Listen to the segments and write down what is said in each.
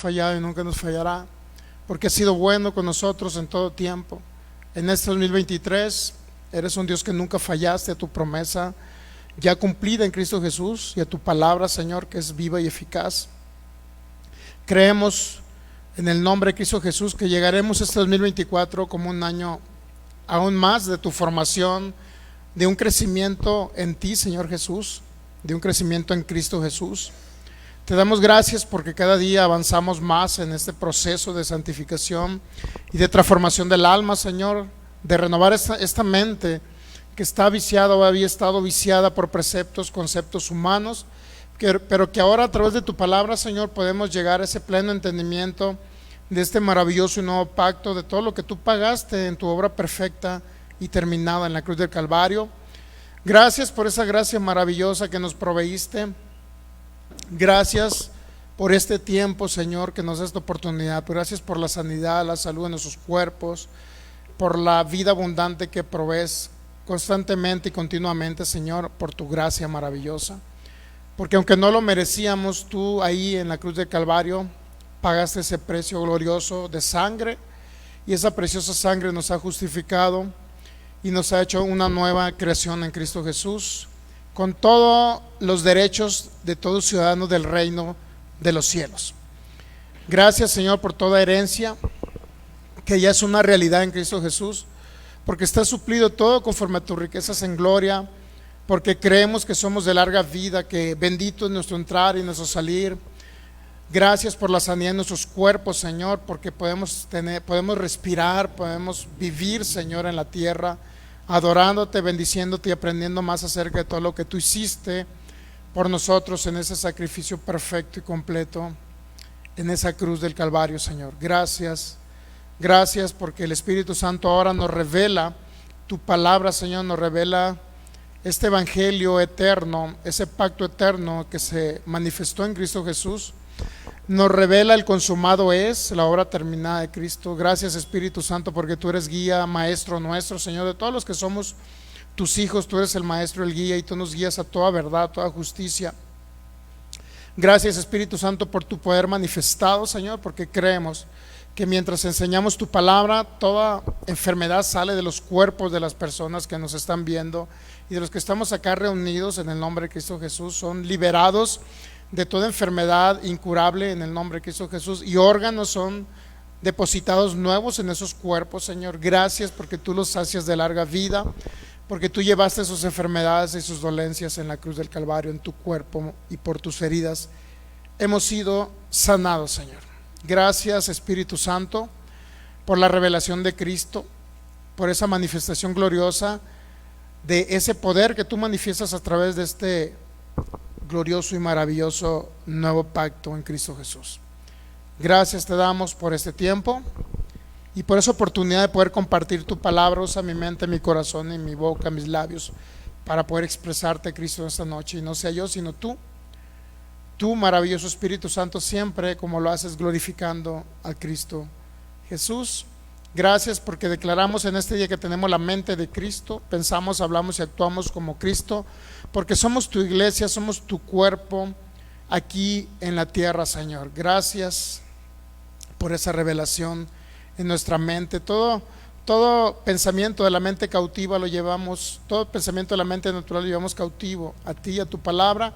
fallado y nunca nos fallará, porque has sido bueno con nosotros en todo tiempo. En este 2023 eres un Dios que nunca fallaste a tu promesa ya cumplida en Cristo Jesús y a tu palabra, Señor, que es viva y eficaz. Creemos en el nombre de Cristo Jesús que llegaremos este 2024 como un año aún más de tu formación, de un crecimiento en ti, Señor Jesús, de un crecimiento en Cristo Jesús. Te damos gracias porque cada día avanzamos más en este proceso de santificación y de transformación del alma, Señor, de renovar esta mente que está viciada o había estado viciada por preceptos, conceptos humanos, pero que ahora a través de tu palabra, Señor, podemos llegar a ese pleno entendimiento de este maravilloso y nuevo pacto, de todo lo que tú pagaste en tu obra perfecta y terminada en la cruz del Calvario. Gracias por esa gracia maravillosa que nos proveíste. Gracias por este tiempo, Señor, que nos da esta oportunidad. Gracias por la sanidad, la salud en nuestros cuerpos, por la vida abundante que provees constantemente y continuamente, Señor, por tu gracia maravillosa. Porque aunque no lo merecíamos, tú ahí en la cruz del Calvario pagaste ese precio glorioso de sangre, y esa preciosa sangre nos ha justificado y nos ha hecho una nueva creación en Cristo Jesús, con todos los derechos de todo ciudadano del reino de los cielos. Gracias, Señor, por toda herencia que ya es una realidad en Cristo Jesús, porque está suplido todo conforme a tus riquezas en gloria, porque creemos que somos de larga vida, que bendito es nuestro entrar y nuestro salir. Gracias por la sanidad de nuestros cuerpos, Señor, porque podemos respirar, podemos vivir, Señor, en la tierra, adorándote, bendiciéndote y aprendiendo más acerca de todo lo que tú hiciste por nosotros en ese sacrificio perfecto y completo, en esa cruz del Calvario, Señor. Gracias. Gracias porque el Espíritu Santo ahora nos revela tu palabra, Señor, nos revela este evangelio eterno, ese pacto eterno que se manifestó en Cristo Jesús. Nos revela el consumado es, la obra terminada de Cristo. Gracias, Espíritu Santo, porque tú eres guía, maestro nuestro, Señor, de todos los que somos tus hijos. Tú eres el maestro, el guía, y tú nos guías a toda verdad, a toda justicia. Gracias, Espíritu Santo, por tu poder manifestado, Señor, porque creemos que mientras enseñamos tu palabra, toda enfermedad sale de los cuerpos de las personas que nos están viendo, y de los que estamos acá reunidos en el nombre de Cristo Jesús son liberados de toda enfermedad incurable en el nombre de Cristo Jesús, y órganos son depositados nuevos en esos cuerpos, Señor. Gracias porque tú los sacias de larga vida, porque tú llevaste sus enfermedades y sus dolencias en la cruz del Calvario, en tu cuerpo, y por tus heridas hemos sido sanados, Señor. Gracias, Espíritu Santo, por la revelación de Cristo, por esa manifestación gloriosa de ese poder que tú manifiestas a través de este glorioso y maravilloso nuevo pacto en Cristo Jesús. Gracias te damos por este tiempo y por esa oportunidad de poder compartir tu palabra. Usa mi mente, mi corazón y mi boca, mis labios, para poder expresarte, Cristo, esta noche, y no sea yo sino tú, maravilloso Espíritu Santo, siempre como lo haces, glorificando a Cristo Jesús. Gracias porque declaramos en este día que tenemos la mente de Cristo, pensamos, hablamos y actuamos como Cristo, porque somos tu iglesia, somos tu cuerpo aquí en la tierra, Señor. Gracias por esa revelación en nuestra mente. Todo pensamiento de la mente cautiva lo llevamos, todo pensamiento de la mente natural lo llevamos cautivo a ti, a tu palabra,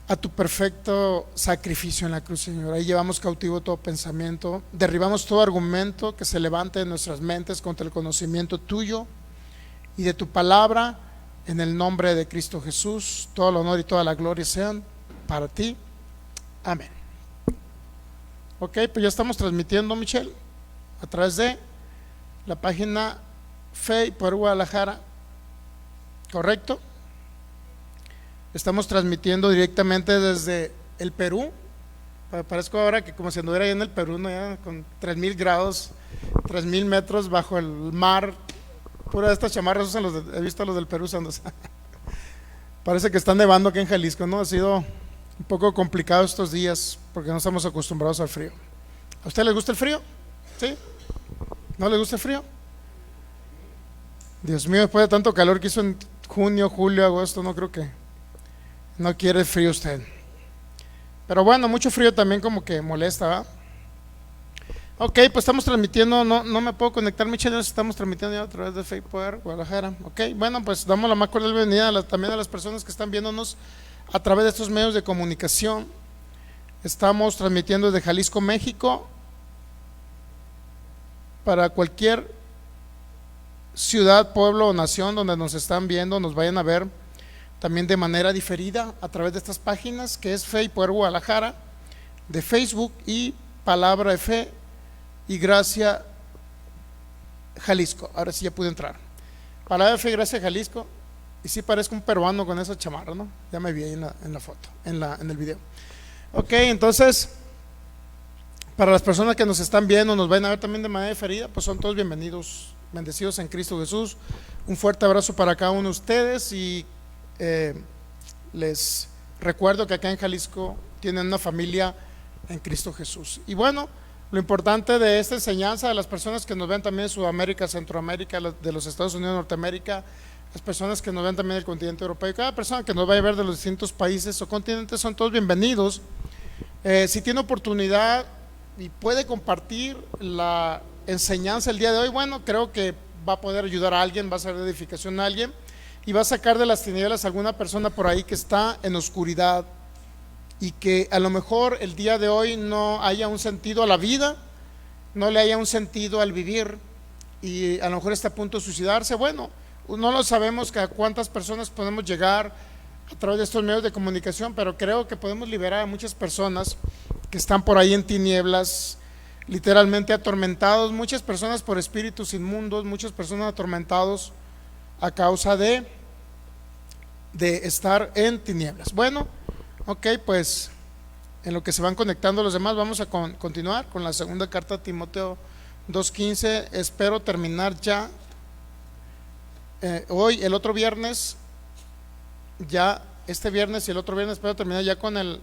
a tu perfecto sacrificio en la cruz, Señor. Ahí llevamos cautivo todo pensamiento, derribamos todo argumento que se levante en nuestras mentes contra el conocimiento tuyo y de tu palabra, en el nombre de Cristo Jesús. Todo el honor y toda la gloria sean para ti. Amén. Ok, pues ya estamos transmitiendo, Michelle, a través de la página Fe y Poder Guadalajara, ¿correcto? Estamos transmitiendo directamente desde el Perú. Parezco ahora que como si anduviera ahí en el Perú, ¿no? Ya con 3000 grados, 3000 metros bajo el mar. Pura de estas chamarras usan he visto a los del Perú usándose. Parece que está nevando aquí en Jalisco, ¿no? Ha sido un poco complicado estos días porque no estamos acostumbrados al frío. ¿A usted le gusta el frío? ¿Sí? ¿No le gusta el frío? Dios mío, después de tanto calor que hizo en junio, julio, agosto, no creo que no quiere frío usted. Pero bueno, mucho frío también como que molesta, ¿verdad? Ok, pues estamos transmitiendo, no me puedo conectar, Michelle, estamos transmitiendo ya a través de Facebook Poder Guadalajara. Ok, bueno, pues damos la más cordial bienvenida también a las personas que están viéndonos a través de estos medios de comunicación. Estamos transmitiendo desde Jalisco, México, para cualquier ciudad, pueblo o nación donde nos están viendo, nos vayan a ver también de manera diferida a través de estas páginas, que es Fe y Poder Guadalajara, de Facebook, y Palabra de Fe y Gracia Jalisco. Ahora sí ya pude entrar. Palabra de Fe y Gracia Jalisco. Y sí parezco un peruano con esa chamarra, ¿no? Ya me vi ahí en la foto, en el video. Ok, entonces, para las personas que nos están viendo, nos van a ver también de manera diferida, pues son todos bienvenidos, bendecidos en Cristo Jesús. Un fuerte abrazo para cada uno de ustedes y les recuerdo que acá en Jalisco tienen una familia en Cristo Jesús. Y bueno, lo importante de esta enseñanza, de las personas que nos ven también de Sudamérica, Centroamérica, de los Estados Unidos, Norteamérica, las personas que nos ven también del continente europeo, cada persona que nos vaya a ver de los distintos países o continentes, son todos bienvenidos. Si tiene oportunidad y puede compartir la enseñanza el día de hoy, bueno, creo que va a poder ayudar a alguien, va a ser de edificación a alguien y va a sacar de las tinieblas a alguna persona por ahí que está en oscuridad y que a lo mejor el día de hoy no haya un sentido a la vida, no le haya un sentido al vivir y a lo mejor está a punto de suicidarse. Bueno, no lo sabemos que a cuántas personas podemos llegar a través de estos medios de comunicación, pero creo que podemos liberar a muchas personas que están por ahí en tinieblas, literalmente atormentados, muchas personas por espíritus inmundos, muchas personas atormentados a causa de estar en tinieblas. Bueno, ok, pues en lo que se van conectando los demás, vamos a continuar con la segunda carta a Timoteo 2:15. Espero terminar ya hoy, el otro viernes, ya este viernes y el otro viernes espero terminar ya con el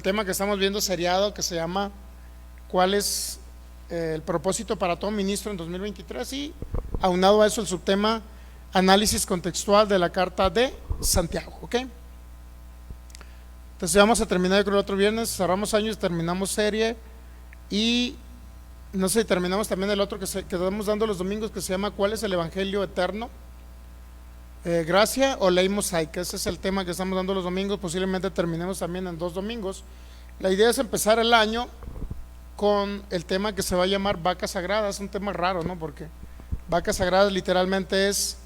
tema que estamos viendo seriado, que se llama ¿cuál es el propósito para todo ministro en 2023? Y aunado a eso el subtema análisis contextual de la carta de Santiago. Ok, entonces vamos a terminar, yo creo, el otro viernes, cerramos años, terminamos serie y no sé, terminamos también el otro que estamos dando los domingos, que se llama ¿cuál es el evangelio eterno? Gracia o ley mosaica. Ese es el tema que estamos dando los domingos, posiblemente terminemos también en 2 domingos. La idea es empezar el año con el tema que se va a llamar vacas sagradas. Es un tema raro, ¿no? Porque vacas sagradas literalmente es,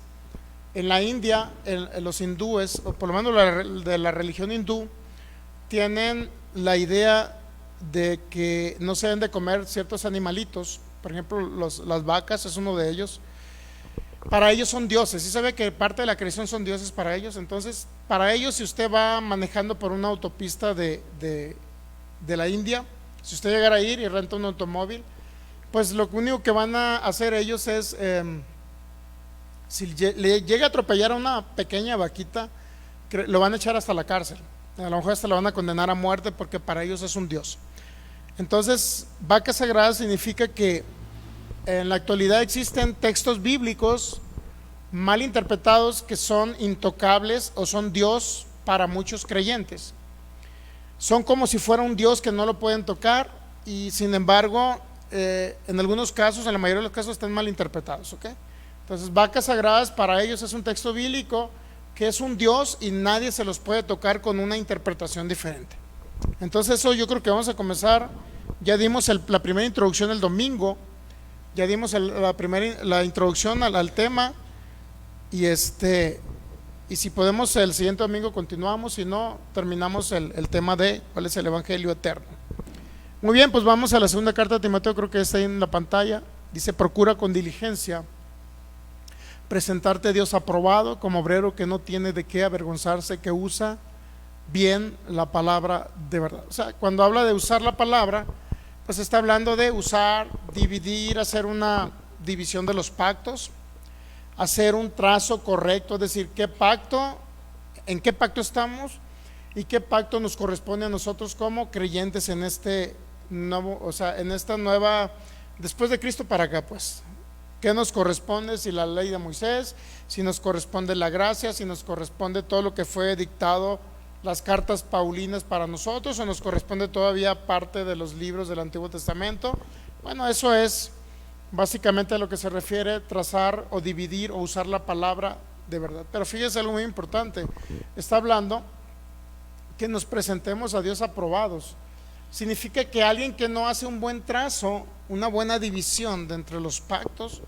en la India, los hindúes, o por lo menos de la religión hindú, tienen la idea de que no se deben de comer ciertos animalitos. Por ejemplo, las vacas es uno de ellos. Para ellos son dioses, y sabe que parte de la creación son dioses para ellos. Entonces, para ellos, si usted va manejando por una autopista de la India, si usted llegara a ir y renta un automóvil, pues lo único que van a hacer ellos es, si le llega a atropellar a una pequeña vaquita, lo van a echar hasta la cárcel. A lo mejor hasta lo van a condenar a muerte, porque para ellos es un dios. Entonces, vaca sagrada significa que en la actualidad existen textos bíblicos mal interpretados que son intocables o son Dios para muchos creyentes. Son como si fuera un Dios que no lo pueden tocar, y sin embargo, en algunos casos, en la mayoría de los casos, están mal interpretados. ¿Okay? Entonces, vacas sagradas para ellos es un texto bíblico que es un Dios y nadie se los puede tocar con una interpretación diferente. Entonces, eso yo creo que vamos a comenzar. Ya dimos la primera introducción el domingo, ya dimos la introducción al tema, y si podemos el siguiente domingo continuamos, si no terminamos el tema de cuál es el evangelio eterno. Muy bien, pues vamos a la segunda carta de Timoteo, creo que está ahí en la pantalla. Dice: procura con diligencia presentarte a Dios aprobado, como obrero que no tiene de qué avergonzarse, que usa bien la palabra de verdad. O sea, cuando habla de usar la palabra, pues está hablando de usar, dividir, hacer una división de los pactos, hacer un trazo correcto, es decir, en qué pacto estamos y qué pacto nos corresponde a nosotros como creyentes en este nuevo, o sea, en esta nueva, después de Cristo para acá, pues, ¿qué nos corresponde? Si la ley de Moisés, si nos corresponde la gracia, si nos corresponde todo lo que fue dictado las cartas paulinas para nosotros, o nos corresponde todavía parte de los libros del Antiguo Testamento. Bueno, eso es básicamente a lo que se refiere trazar o dividir o usar la palabra de verdad. Pero fíjese algo muy importante, está hablando que nos presentemos a Dios aprobados. Significa que alguien que no hace un buen trazo, una buena división de entre los pactos,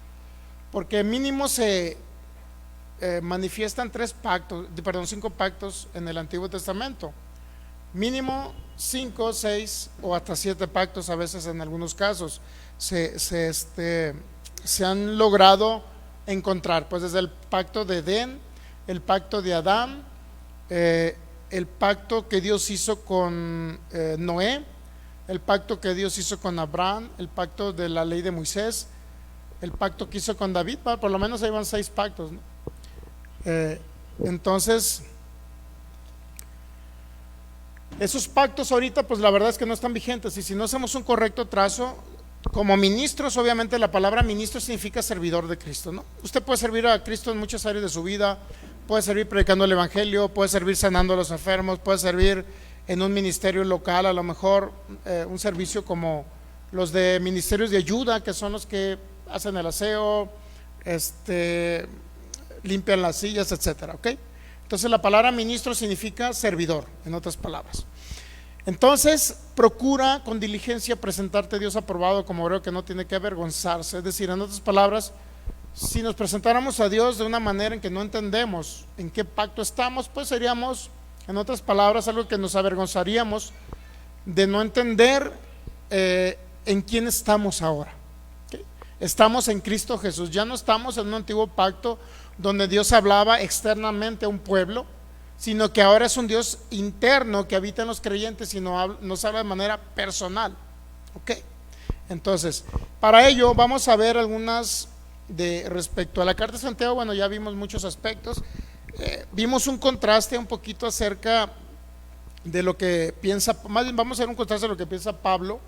porque mínimo se manifiestan 5 pactos en el Antiguo Testamento, mínimo 5, 6 o hasta 7 pactos a veces en algunos casos se han logrado encontrar, pues desde el pacto de Edén, el pacto de Adán, el pacto que Dios hizo con Noé, el pacto que Dios hizo con Abraham, el pacto de la ley de Moisés, el pacto que hizo con David. Por lo menos ahí van 6 pactos, ¿no? Entonces esos pactos ahorita pues la verdad es que no están vigentes, y si no hacemos un correcto trazo como ministros, obviamente la palabra ministro significa servidor de Cristo, ¿no? Usted puede servir a Cristo en muchas áreas de su vida, puede servir predicando el evangelio, puede servir sanando a los enfermos, puede servir en un ministerio local, a lo mejor un servicio como los de ministerios de ayuda, que son los que hacen el aseo, limpian las sillas, etcétera, ¿ok? Entonces la palabra ministro significa servidor, en otras palabras. Entonces procura con diligencia presentarte a Dios aprobado como obrero que no tiene que avergonzarse. Es decir, en otras palabras, si nos presentáramos a Dios de una manera en que no entendemos en qué pacto estamos, pues seríamos, en otras palabras, algo que nos avergonzaríamos de no entender en quién estamos ahora. ¿Okay? Estamos en Cristo Jesús, ya no estamos en un antiguo pacto donde Dios hablaba externamente a un pueblo, sino que ahora es un Dios interno que habita en los creyentes y nos habla de manera personal. ¿Ok? Entonces, para ello vamos a ver algunas respecto a la carta de Santiago. Bueno, ya vimos muchos aspectos, vimos un contraste un poquito acerca de lo que piensa, más bien vamos a ver un contraste de lo que piensa Pablo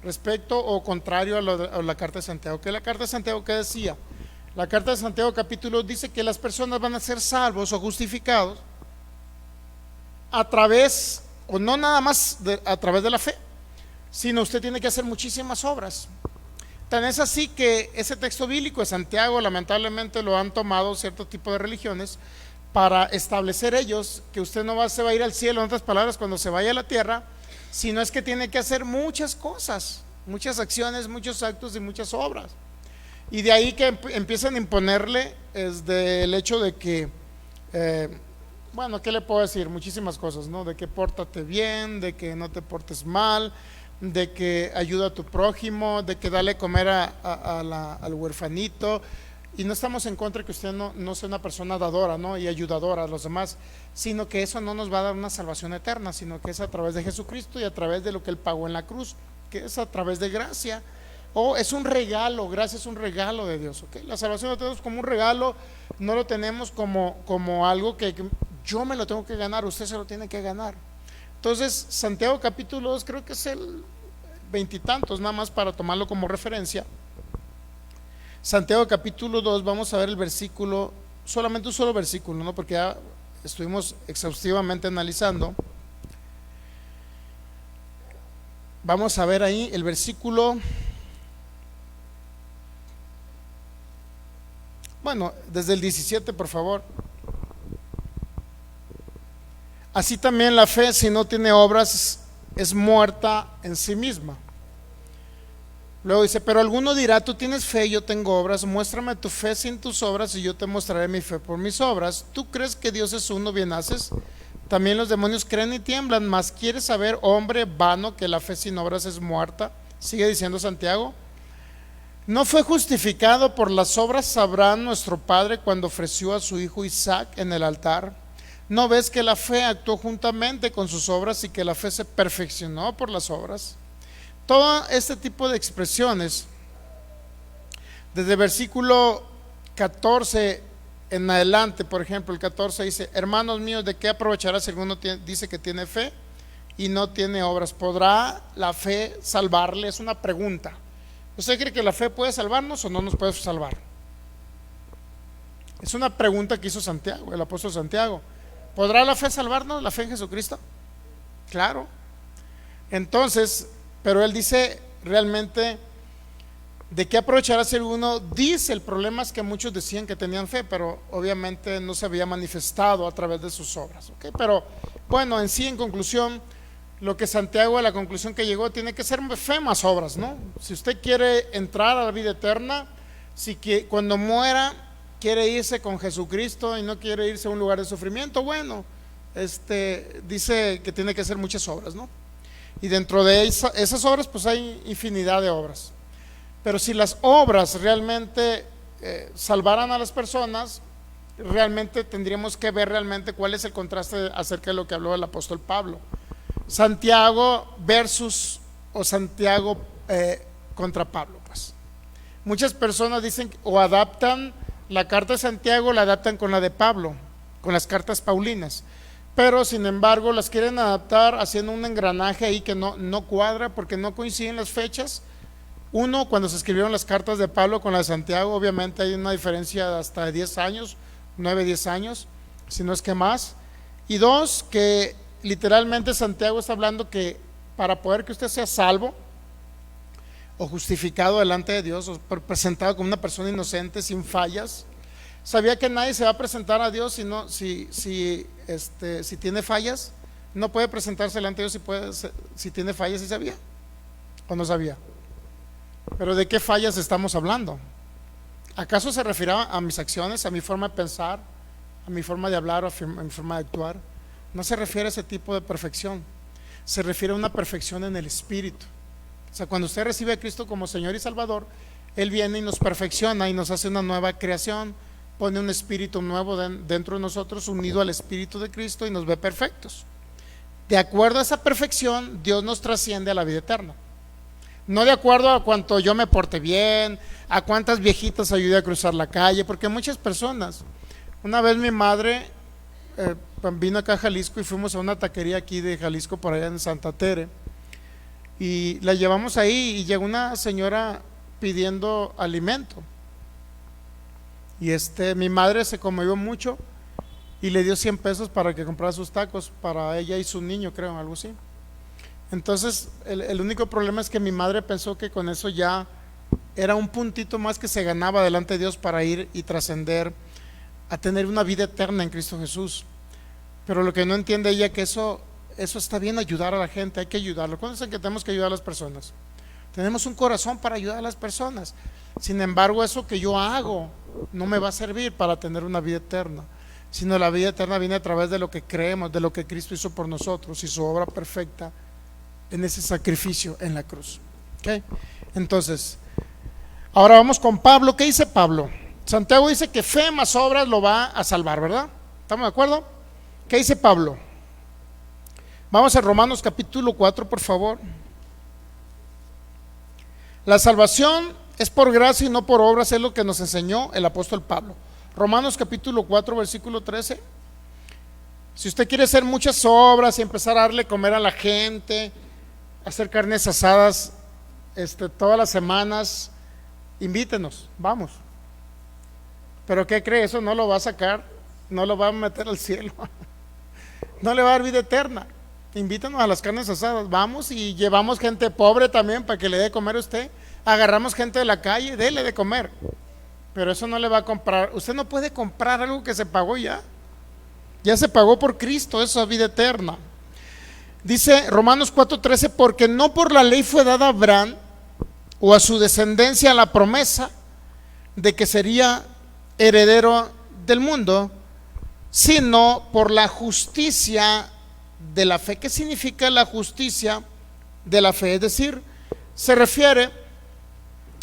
respecto o contrario a la carta de Santiago. ¿Qué es la carta de Santiago? ¿Qué decía? La carta de Santiago capítulo dice que las personas van a ser salvos o justificados a través, o no nada más a través de la fe, sino usted tiene que hacer muchísimas obras. Tan es así que ese texto bíblico de Santiago lamentablemente lo han tomado cierto tipo de religiones para establecer ellos que usted no se va a ir al cielo, en otras palabras, cuando se vaya a la tierra, sino es que tiene que hacer muchas cosas, muchas acciones, muchos actos y muchas obras. Y de ahí que empiezan a imponerle desde el hecho de que, bueno, ¿qué le puedo decir? Muchísimas cosas, ¿no? De que pórtate bien, de que no te portes mal, de que ayuda a tu prójimo, de que dale comer al huerfanito. Y no estamos en contra de que usted no sea una persona dadora, ¿no? Y ayudadora a los demás, sino que eso no nos va a dar una salvación eterna, sino que es a través de Jesucristo y a través de lo que Él pagó en la cruz, que es a través de gracia. Es un regalo, gracia es un regalo de Dios, ¿okay? La salvación la tenemos como un regalo, no lo tenemos como algo que yo me lo tengo que ganar, usted se lo tiene que ganar. Entonces, Santiago capítulo 2, creo que es el 20 y tantos, nada más para tomarlo como referencia. Santiago capítulo 2, vamos a ver el versículo, solamente un solo versículo, ¿no? Porque ya estuvimos exhaustivamente analizando. Vamos a ver ahí el versículo, bueno, desde el 17, por favor. Así también la fe, si no tiene obras, es muerta en sí misma. Luego dice, pero alguno dirá, tú tienes fe, yo tengo obras, muéstrame tu fe sin tus obras y yo te mostraré mi fe por mis obras. ¿Tú crees que Dios es uno? Bien haces. También los demonios creen y tiemblan, mas ¿quieres saber, hombre vano, que la fe sin obras es muerta? Sigue diciendo Santiago. ¿No fue justificado por las obras Abraham nuestro padre cuando ofreció a su hijo Isaac en el altar? ¿No ves que la fe actuó juntamente con sus obras y que la fe se perfeccionó por las obras? Todo este tipo de expresiones, desde el versículo 14 en adelante, por ejemplo, el 14 dice, hermanos míos, ¿de qué aprovechará si alguno dice que tiene fe y no tiene obras? ¿Podrá la fe salvarle? Es una pregunta. ¿Usted cree que la fe puede salvarnos o no nos puede salvar? Es una pregunta que hizo Santiago, el apóstol Santiago. ¿podrá la fe salvarnos? ¿La fe en Jesucristo? Claro. Entonces, pero él dice realmente, ¿de qué aprovechará si alguno dice? El problema es que muchos decían que tenían fe, pero obviamente no se había manifestado a través de sus obras, ¿ok? Pero bueno, en sí, en conclusión, lo que Santiago, a la conclusión que llegó, tiene que ser fe más obras, ¿no? Si usted quiere entrar a la vida eterna, si que cuando muera quiere irse con Jesucristo y no quiere irse a un lugar de sufrimiento, bueno, dice que tiene que hacer muchas obras, ¿no? Y dentro de esas obras pues hay infinidad de obras. Pero si las obras realmente salvaran a las personas, realmente tendríamos que ver realmente cuál es el contraste acerca de lo que habló el apóstol Pablo. Santiago versus, o Santiago contra Pablo, pues. Muchas personas dicen o adaptan la carta de Santiago, la adaptan con la de Pablo, con las cartas paulinas, pero sin embargo las quieren adaptar haciendo un engranaje ahí que no cuadra, porque no coinciden las fechas. Uno, cuando se escribieron las cartas de Pablo con la de Santiago, obviamente hay una diferencia de hasta 10 años, 9, 10 años, si no es que más. Y dos, que literalmente Santiago está hablando que para poder que usted sea salvo o justificado delante de Dios, o presentado como una persona inocente, sin fallas, sabía que nadie se va a presentar a Dios si tiene fallas. No puede presentarse delante de Dios si tiene fallas. ¿Sí sabía o no sabía? Pero ¿de qué fallas estamos hablando? ¿Acaso se refiere a mis acciones, a mi forma de pensar, a mi forma de hablar o a mi forma de actuar? No se refiere a ese tipo de perfección. Se refiere a una perfección en el espíritu. O sea, cuando usted recibe a Cristo como Señor y Salvador, Él viene y nos perfecciona y nos hace una nueva creación, pone un espíritu nuevo dentro de nosotros, unido al espíritu de Cristo, y nos ve perfectos. De acuerdo a esa perfección, Dios nos trasciende a la vida eterna. No de acuerdo a cuánto yo me porte bien, a cuántas viejitas ayude a cruzar la calle, porque muchas personas. Una vez mi madre vino acá a Jalisco y fuimos a una taquería aquí de Jalisco, por allá en Santa Tere, y la llevamos ahí y llegó una señora pidiendo alimento, y mi madre se conmovió mucho y le dio 100 pesos para que comprara sus tacos para ella y su niño, creo, algo así. Entonces el único problema es que mi madre pensó que con eso ya era un puntito más que se ganaba delante de Dios para ir y trascender a tener una vida eterna en Cristo Jesús. Pero lo que no entiende ella es que eso está bien, ayudar a la gente, hay que ayudarlo. ¿Cuándo dicen que tenemos que ayudar a las personas? Tenemos un corazón para ayudar a las personas. Sin embargo, eso que yo hago no me va a servir para tener una vida eterna, sino la vida eterna viene a través de lo que creemos, de lo que Cristo hizo por nosotros y su obra perfecta en ese sacrificio en la cruz. ¿Okay? Entonces, ahora vamos con Pablo. ¿Qué dice Pablo? Santiago dice que fe más obras lo va a salvar, ¿verdad? ¿Estamos de acuerdo? ¿Qué dice Pablo? Vamos a Romanos capítulo 4, por favor. La salvación es por gracia y no por obras, es lo que nos enseñó el apóstol Pablo. Romanos capítulo 4, versículo 13. Si usted quiere hacer muchas obras y empezar a darle comer a la gente, hacer carnes asadas todas las semanas, invítenos, vamos. Pero ¿qué cree? Eso no lo va a sacar, no lo va a meter al cielo, no le va a dar vida eterna. Invítanos a las carnes asadas, vamos, y llevamos gente pobre también para que le dé de comer a usted. Agarramos gente de la calle, dele de comer. Pero eso no le va a comprar. Usted no puede comprar algo que se pagó ya. Ya se pagó por Cristo, eso es vida eterna. Dice Romanos 4:13, porque no por la ley fue dada a Abraham o a su descendencia la promesa de que sería heredero del mundo, sino por la justicia de la fe. ¿Qué significa la justicia de la fe? Es decir, se refiere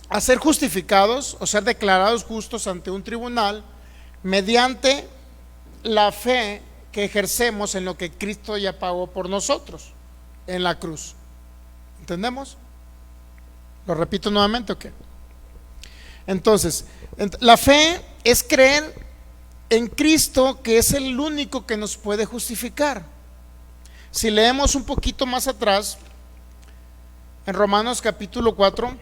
a ser justificados o ser declarados justos ante un tribunal mediante la fe que ejercemos en lo que Cristo ya pagó por nosotros en la cruz. ¿Entendemos? ¿Lo repito nuevamente o qué? Entonces, la fe es creer en Cristo, que es el único que nos puede justificar. Si leemos un poquito más atrás, en Romanos capítulo 4,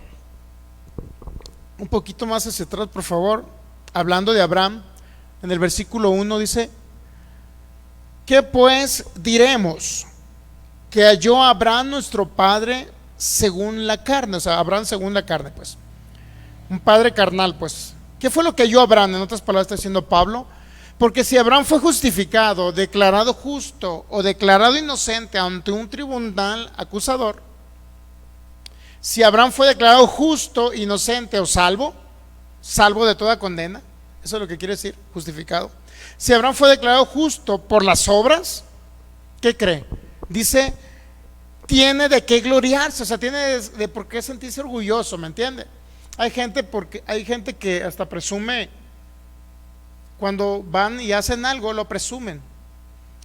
un poquito más hacia atrás, por favor, hablando de Abraham, en el versículo 1 dice: ¿Qué pues diremos? Que halló a Abraham nuestro padre según la carne, o sea, Abraham según la carne, pues, un padre carnal, pues. ¿Qué fue lo que halló Abraham? En otras palabras está diciendo Pablo, porque si Abraham fue justificado, declarado justo o declarado inocente ante un tribunal acusador, si Abraham fue declarado justo, inocente o salvo, salvo de toda condena, eso es lo que quiere decir, justificado. Si Abraham fue declarado justo por las obras, ¿qué cree? Dice, tiene de qué gloriarse, o sea, tiene de por qué sentirse orgulloso, ¿me entiende? Hay gente que hasta presume, cuando van y hacen algo, lo presumen.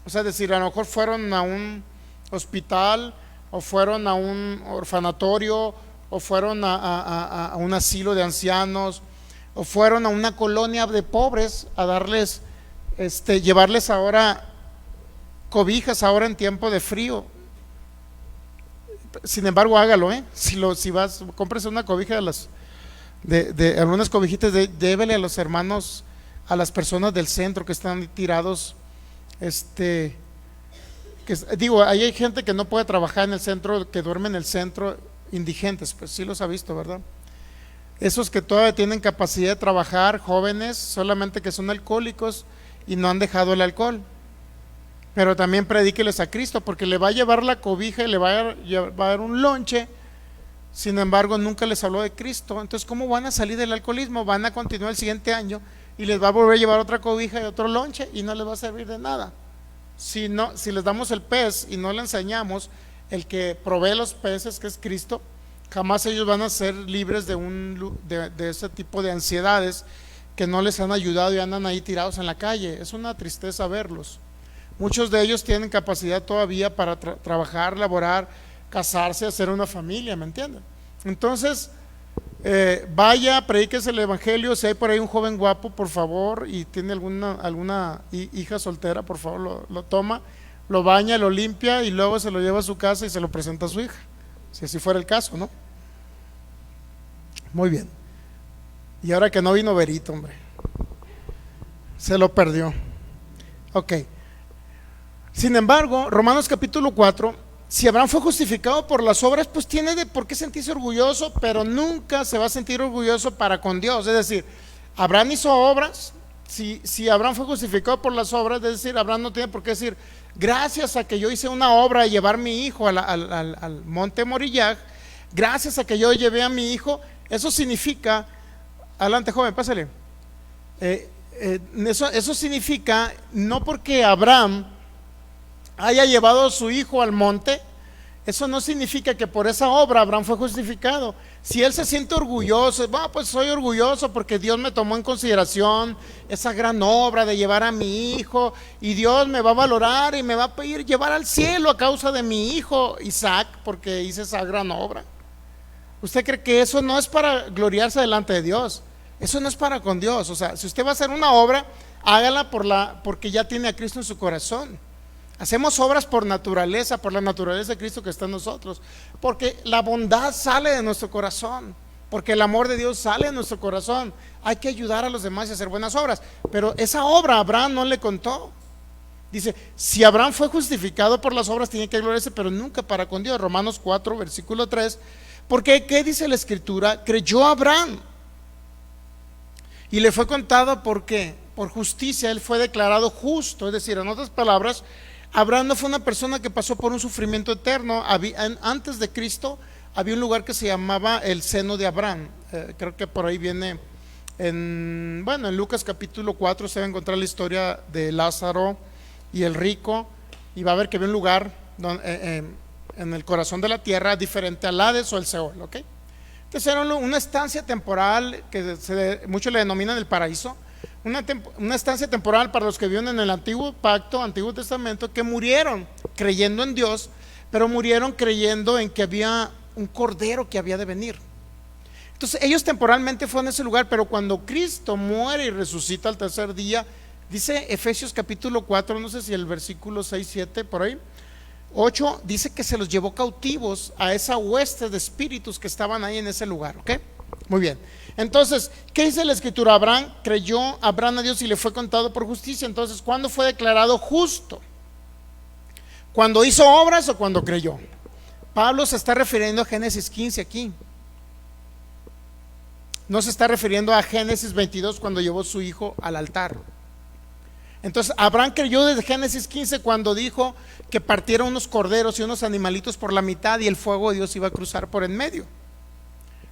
O sea, es decir, a lo mejor fueron a un hospital, o fueron a un orfanatorio, o fueron a un asilo de ancianos, o fueron a una colonia de pobres a darles, llevarles ahora cobijas ahora en tiempo de frío. Sin embargo, hágalo, si vas, cómprese una cobija de algunas cobijitas, débele a los hermanos, a las personas del centro que están tirados, digo, ahí hay gente que no puede trabajar en el centro, que duerme en el centro, indigentes, pues sí los ha visto, ¿verdad? Esos que todavía tienen capacidad de trabajar, jóvenes, solamente que son alcohólicos y no han dejado el alcohol. Pero también predíqueles a Cristo, porque le va a llevar la cobija y le va a dar un lonche. Sin embargo, nunca les habló de Cristo. Entonces, ¿cómo van a salir del alcoholismo? Van a continuar el siguiente año y les va a volver a llevar otra cobija y otro lonche y no les va a servir de nada. Si les damos el pez y no le enseñamos el que provee los peces, que es Cristo, jamás ellos van a ser libres de ese tipo de ansiedades que no les han ayudado y andan ahí tirados en la calle. Es una tristeza verlos. Muchos de ellos tienen capacidad todavía para trabajar, laborar, casarse, hacer una familia, ¿me entienden? Entonces, vaya, predíquese el evangelio. Si hay por ahí un joven guapo, por favor, y tiene alguna hija soltera, por favor, lo toma, lo baña, lo limpia y luego se lo lleva a su casa y se lo presenta a su hija, si así fuera el caso, ¿no? Muy bien. Y ahora que no vino Berito, hombre, se lo perdió. Ok. Sin embargo, Romanos capítulo 4, si Abraham fue justificado por las obras, pues tiene de por qué sentirse orgulloso, pero nunca se va a sentir orgulloso para con Dios. Es decir, Abraham hizo obras. Si Abraham fue justificado por las obras, es decir, Abraham no tiene por qué decir, gracias a que yo hice una obra de llevar mi hijo al monte Moriah, gracias a que yo llevé a mi hijo, eso significa, adelante joven, pásale, eso significa, no porque Abraham haya llevado a su hijo al monte, eso no significa que por esa obra Abraham fue justificado. Si él se siente orgulloso, bueno, pues soy orgulloso porque Dios me tomó en consideración esa gran obra de llevar a mi hijo, y Dios me va a valorar y me va a pedir llevar al cielo a causa de mi hijo Isaac, porque hice esa gran obra. ¿Usted cree que eso no es para gloriarse delante de Dios? Eso no es para con Dios. O sea, si usted va a hacer una obra, hágala porque ya tiene a Cristo en su corazón. Hacemos obras por naturaleza, por la naturaleza de Cristo que está en nosotros, porque la bondad sale de nuestro corazón, porque el amor de Dios sale de nuestro corazón. Hay que ayudar a los demás y hacer buenas obras, pero esa obra Abraham no le contó. Dice, si Abraham fue justificado por las obras, tiene que gloriarse, pero nunca para con Dios. Romanos 4, versículo 3, porque ¿qué dice la escritura? Creyó Abraham y le fue contado, ¿por qué? Por justicia. Él fue declarado justo. Es decir, en otras palabras, Abraham no fue una persona que pasó por un sufrimiento eterno. Antes de Cristo había un lugar que se llamaba el seno de Abraham. Creo que por ahí viene en Lucas capítulo 4 se va a encontrar la historia de Lázaro y el rico, y va a ver que había un lugar en el corazón de la tierra diferente al Hades o el Seol, ¿ok? Entonces era una estancia temporal que muchos le denominan el paraíso. Una estancia temporal para los que viven en el antiguo pacto, antiguo testamento, que murieron creyendo en Dios, pero murieron creyendo en que había un cordero que había de venir. Entonces ellos temporalmente fueron a ese lugar, pero cuando Cristo muere y resucita al tercer día, dice Efesios capítulo 4, no sé si el versículo 6, 7, por ahí 8, dice que se los llevó cautivos a esa hueste de espíritus que estaban ahí en ese lugar, ¿ok? Muy bien. Entonces, ¿qué dice la escritura? Abraham creyó Abraham a Dios y le fue contado por justicia. Entonces, ¿cuándo fue declarado justo? ¿Cuando hizo obras o cuando creyó? Pablo se está refiriendo a Génesis 15 aquí. No se está refiriendo a Génesis 22 cuando llevó su hijo al altar. Entonces Abraham creyó desde Génesis 15 cuando dijo que partieron unos corderos y unos animalitos por la mitad y el fuego de Dios iba a cruzar por en medio.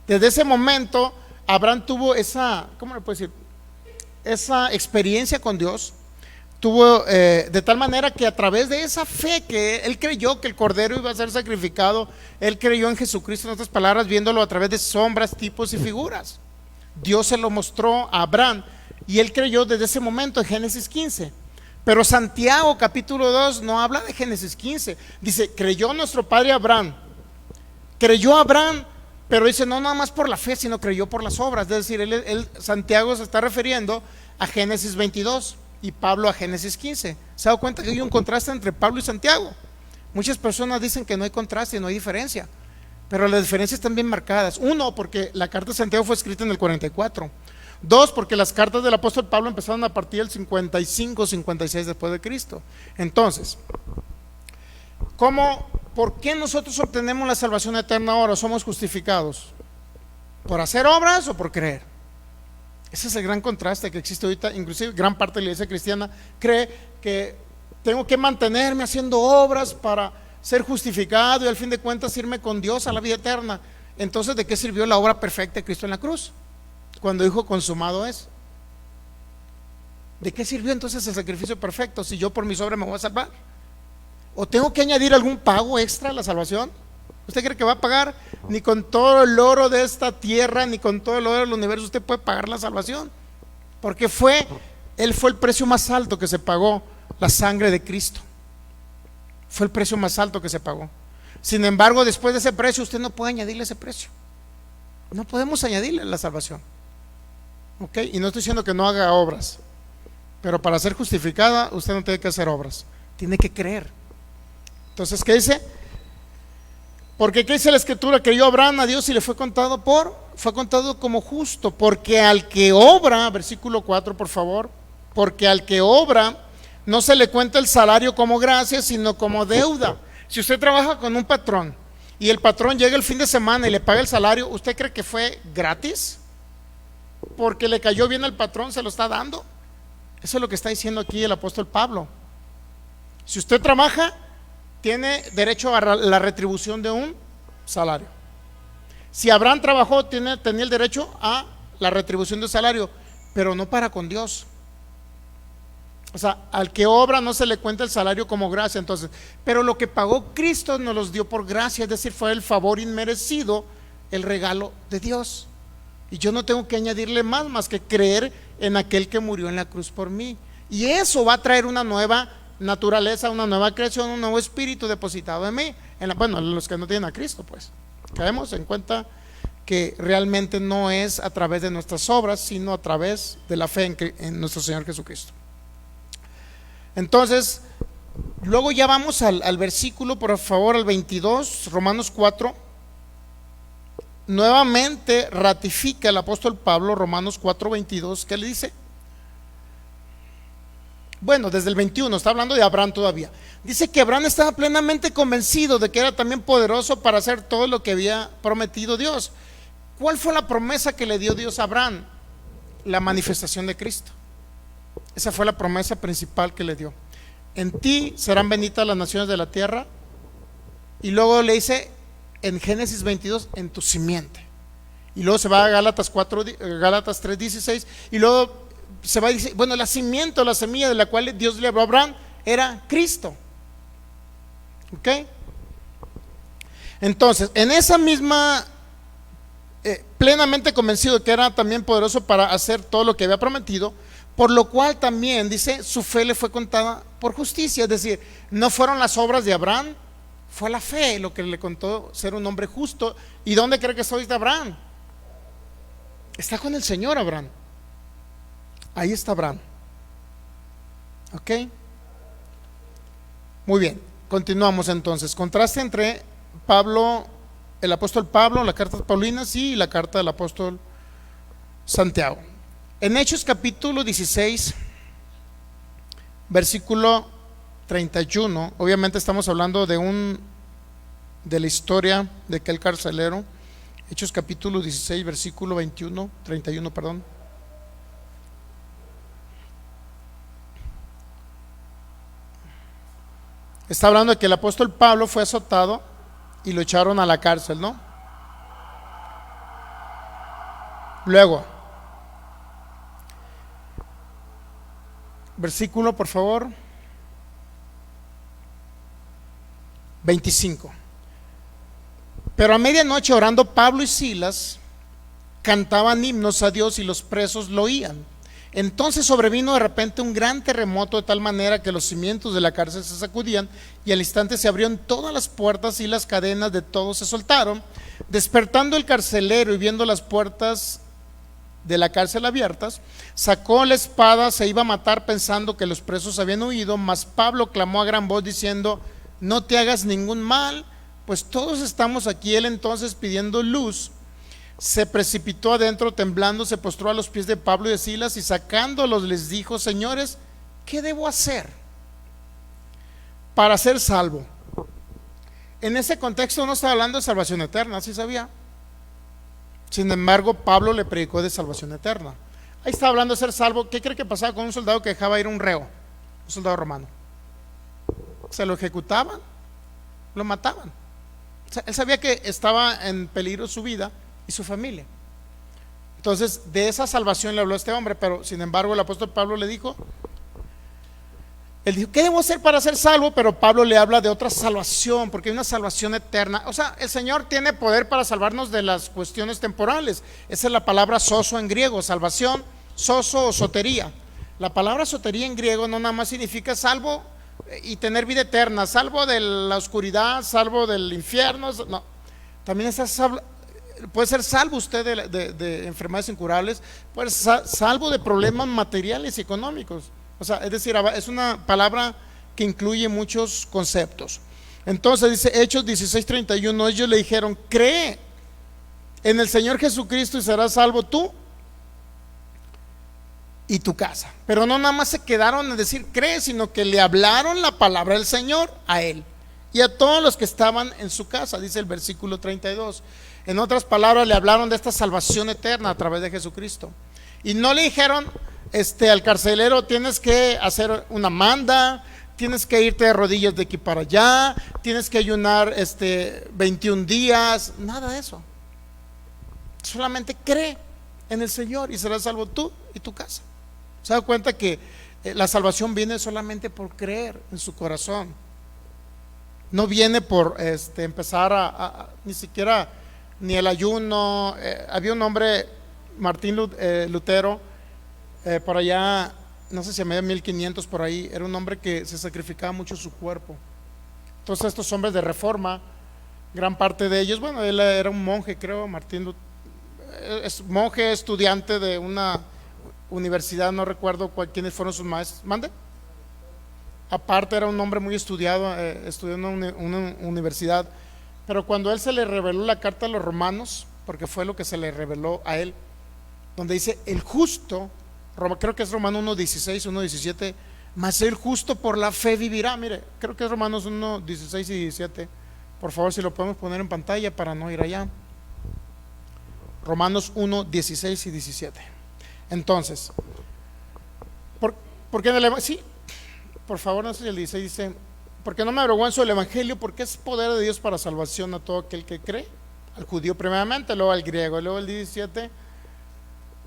Desde ese momento Abraham tuvo esa, ¿cómo le puedo decir? Esa experiencia con Dios. Tuvo de tal manera que a través de esa fe que él creyó que el cordero iba a ser sacrificado, él creyó en Jesucristo, en otras palabras, viéndolo a través de sombras, tipos y figuras. Dios se lo mostró a Abraham y él creyó desde ese momento en Génesis 15. Pero Santiago capítulo 2 no habla de Génesis 15. Dice, creyó nuestro padre Abraham. Creyó Abraham, pero dice no nada más por la fe, sino creyó por las obras. Es decir, Santiago se está refiriendo a Génesis 22 y Pablo a Génesis 15. ¿Se ha dado cuenta que hay un contraste entre Pablo y Santiago? Muchas personas dicen que no hay contraste, no hay diferencia, pero las diferencias están bien marcadas. Uno, porque la carta de Santiago fue escrita en el 44. Dos, porque las cartas del apóstol Pablo empezaron a partir del 55, 56 después de Cristo. Entonces, ¿por qué nosotros obtenemos la salvación eterna ahora? ¿Somos justificados? ¿Por hacer obras o por creer? Ese es el gran contraste que existe ahorita. Inclusive gran parte de la iglesia cristiana cree que tengo que mantenerme haciendo obras para ser justificado y al fin de cuentas irme con Dios a la vida eterna. Entonces, ¿de qué sirvió la obra perfecta de Cristo en la cruz? Cuando dijo consumado es. ¿De qué sirvió entonces el sacrificio perfecto si yo por mis obras me voy a salvar? ¿O tengo que añadir algún pago extra a la salvación? ¿Usted cree que va a pagar? Ni con todo el oro de esta tierra, ni con todo el oro del universo usted puede pagar la salvación, porque Él fue el precio más alto que se pagó, la sangre de Cristo. Fue el precio más alto que se pagó. Sin embargo, después de ese precio usted no puede añadirle ese precio. No podemos añadirle la salvación. ¿Ok? Y no estoy diciendo que no haga obras, pero para ser justificada usted no tiene que hacer obras, tiene que creer. Entonces, ¿qué dice? Porque ¿qué dice la escritura? Creyó Abraham a Dios y le fue contado como justo. Porque al que obra, versículo 4 por favor, porque al que obra no se le cuenta el salario como gracia, sino como deuda. Si usted trabaja con un patrón y el patrón llega el fin de semana y le paga el salario, ¿usted cree que fue gratis? Porque le cayó bien al patrón, se lo está dando. Eso es lo que está diciendo aquí el apóstol Pablo. Si usted trabaja, tiene derecho a la retribución de un salario. Si Abraham trabajó, tenía el derecho a la retribución de un salario, pero no para con Dios. O sea, al que obra no se le cuenta el salario como gracia. Entonces, pero lo que pagó Cristo nos los dio por gracia, es decir, fue el favor inmerecido, el regalo de Dios. Y yo no tengo que añadirle más que creer en aquel que murió en la cruz por mí. Y eso va a traer una nueva naturaleza, una nueva creación, un nuevo espíritu depositado en mí. Bueno, los que no tienen a Cristo, pues caemos en cuenta que realmente no es a través de nuestras obras, sino a través de la fe en nuestro Señor Jesucristo. Entonces, luego ya vamos al versículo, por favor, al 22, Romanos 4. Nuevamente ratifica el apóstol Pablo, Romanos 4, 22, ¿qué le dice? Bueno, desde el 21, está hablando de Abraham todavía. Dice que Abraham estaba plenamente convencido de que era también poderoso para hacer todo lo que había prometido Dios. ¿Cuál fue la promesa que le dio Dios a Abraham? La manifestación de Cristo. Esa fue la promesa principal que le dio. En ti serán benditas las naciones de la tierra. Y luego le dice en Génesis 22, en tu simiente. Y luego se va a Gálatas 3:16. Y luego se va a decir, bueno, la simiente o la semilla de la cual Dios le habló a Abraham era Cristo. ¿Ok? Entonces, en esa misma, plenamente convencido de que era también poderoso para hacer todo lo que había prometido, por lo cual también, dice, su fe le fue contada por justicia. Es decir, no fueron las obras de Abraham, fue la fe lo que le contó ser un hombre justo. ¿Y dónde cree que soy de Abraham? Está con el Señor Abraham. Ahí está Abraham. ¿Ok? Muy bien, continuamos entonces. Contraste entre Pablo, el apóstol Pablo, la carta paulinas y la carta del apóstol Santiago. En Hechos capítulo 16, versículo 31. Obviamente estamos hablando de la historia de aquel carcelero. Hechos capítulo 16, versículo 31, perdón. Está hablando de que el apóstol Pablo fue azotado y lo echaron a la cárcel, ¿no? Luego, versículo, por favor, 25. Pero a medianoche, orando Pablo y Silas, cantaban himnos a Dios y los presos lo oían. Entonces sobrevino de repente un gran terremoto, de tal manera que los cimientos de la cárcel se sacudían, y al instante se abrieron todas las puertas y las cadenas de todos se soltaron. Despertando el carcelero y viendo las puertas de la cárcel abiertas, sacó la espada, se iba a matar pensando que los presos habían huido, mas Pablo clamó a gran voz diciendo: no te hagas ningún mal, pues todos estamos aquí. Él entonces, pidiendo luz, se precipitó adentro, temblando, se postró a los pies de Pablo y de Silas, y sacándolos les dijo: señores, ¿qué debo hacer para ser salvo? En ese contexto no está hablando de salvación eterna, ¿sí sabía? Sin embargo, Pablo le predicó de salvación eterna. Ahí está hablando de ser salvo. ¿Qué cree que pasaba con un soldado que dejaba ir un reo? Un soldado romano. Se lo ejecutaban, lo mataban. O sea, él sabía que estaba en peligro su vida y su familia. Entonces, de esa salvación le habló a este hombre, pero sin embargo el apóstol Pablo le dijo, él dijo: ¿qué debo hacer para ser salvo? Pero Pablo le habla de otra salvación, porque hay una salvación eterna. O sea, el Señor tiene poder para salvarnos de las cuestiones temporales. Esa es la palabra sozo en griego, salvación, sozo o sotería. La palabra sotería en griego no nada más significa salvo y tener vida eterna, salvo de la oscuridad, salvo del infierno. No, también puede ser salvo usted de enfermedades incurables, puede ser salvo de problemas materiales y económicos. O sea, es decir, es una palabra que incluye muchos conceptos. Entonces dice Hechos 16:31, ellos le dijeron: cree en el Señor Jesucristo y serás salvo tú y tu casa. Pero no nada más se quedaron en decir cree, sino que le hablaron la palabra del Señor a él y a todos los que estaban en su casa, dice el versículo 32. En otras palabras, le hablaron de esta salvación eterna a través de Jesucristo. Y no le dijeron al carcelero: tienes que hacer una manda, tienes que irte de rodillas de aquí para allá, tienes que ayunar 21 días, nada de eso. Solamente cree en el Señor y serás salvo tú y tu casa. ¿Se da cuenta que la salvación viene solamente por creer en su corazón? No viene por empezar ni siquiera ni el ayuno. Había un hombre, Martín Lutero, por allá, no sé si a medio 1500 por ahí, era un hombre que se sacrificaba mucho su cuerpo. Entonces estos hombres de reforma, gran parte de ellos, bueno, él era un monje, creo, Martín Lutero, es monje, estudiante de una universidad, no recuerdo quiénes fueron sus maestros. ¿Mande? Aparte era un hombre muy estudiado, estudió en una universidad. Pero cuando a él se le reveló la carta a los romanos, porque fue lo que se le reveló a él, donde dice el justo, creo que es Romanos 1:16, 1:17, mas el justo por la fe vivirá. Mire, creo que es Romanos 1:16 y 17. Por favor, si lo podemos poner en pantalla para no ir allá. Romanos 1:16 y 17. Entonces, porque en el sí, por favor, no sé si el 16 dice: porque no me avergüenzo del evangelio, porque es poder de Dios para salvación a todo aquel que cree, al judío primeramente, luego al griego. Luego el 17: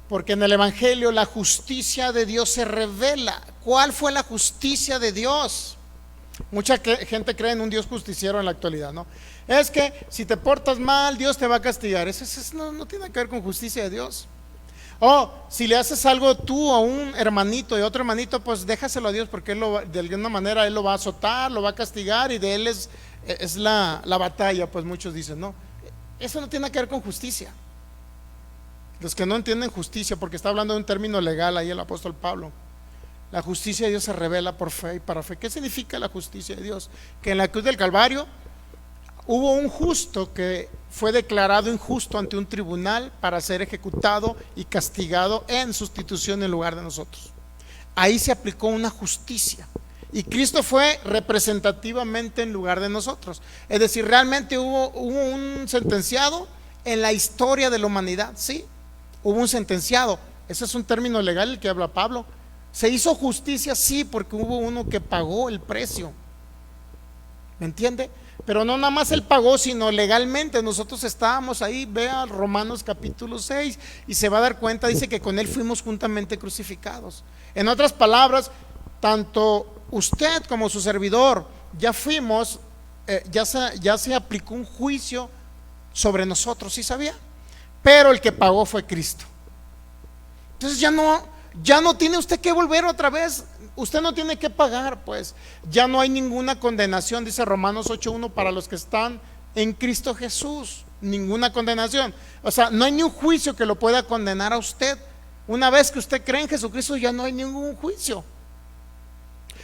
porque en el evangelio la justicia de Dios se revela. ¿Cuál fue la justicia de Dios? Mucha gente cree en un Dios justiciero en la actualidad, ¿no? Es que si te portas mal, Dios te va a castigar. Eso no tiene que ver con justicia de Dios. O si le haces algo tú a un hermanito y a otro hermanito, pues déjaselo a Dios, porque él de alguna manera él lo va a azotar, lo va a castigar, y de él es la batalla, pues muchos dicen, no, eso no tiene que ver con justicia. Los que no entienden justicia, porque está hablando de un término legal ahí el apóstol Pablo. La justicia de Dios se revela por fe y para fe. ¿Qué significa la justicia de Dios? Que en la cruz del Calvario hubo un justo que fue declarado injusto ante un tribunal para ser ejecutado y castigado en sustitución en lugar de nosotros. Ahí se aplicó una justicia, y Cristo fue representativamente en lugar de nosotros. Es decir, realmente hubo un sentenciado en la historia de la humanidad, sí, hubo un sentenciado. Ese es un término legal el que habla Pablo. Se hizo justicia, sí, porque hubo uno que pagó el precio. ¿Me entiende? Pero no nada más él pagó, sino legalmente nosotros estábamos ahí. Vea Romanos capítulo 6 y se va a dar cuenta, dice que con él fuimos juntamente crucificados. En otras palabras, tanto usted como su servidor ya fuimos, ya se aplicó un juicio sobre nosotros, ¿sí sabía? Pero el que pagó fue Cristo. Entonces ya no tiene usted que volver otra vez. Usted no tiene que pagar, pues. Ya no hay ninguna condenación, dice Romanos 8:1, para los que están en Cristo Jesús. Ninguna condenación. O sea, no hay ni un juicio que lo pueda condenar a usted. Una vez que usted cree en Jesucristo, ya no hay ningún juicio.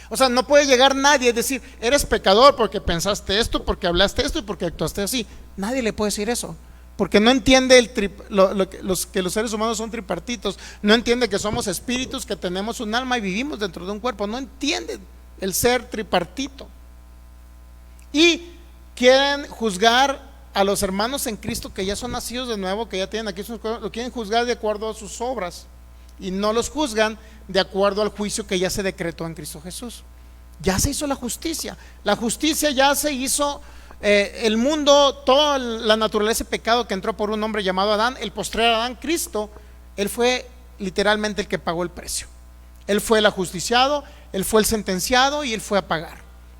O sea, no puede llegar nadie y decir, eres pecador porque pensaste esto, porque hablaste esto y porque actuaste así. Nadie le puede decir eso, porque no entiende que los seres humanos son tripartitos. No entiende que somos espíritus, que tenemos un alma y vivimos dentro de un cuerpo. No entiende el ser tripartito. Y quieren juzgar a los hermanos en Cristo que ya son nacidos de nuevo, que ya tienen aquí sus cosas, lo quieren juzgar de acuerdo a sus obras, y no los juzgan de acuerdo al juicio que ya se decretó en Cristo Jesús. Ya se hizo la justicia. La justicia ya se hizo. El mundo, toda la naturaleza de pecado que entró por un hombre llamado Adán, el postrer Adán, Cristo, él fue literalmente el que pagó el precio. Él fue el ajusticiado, él fue el sentenciado y él fue a pagar.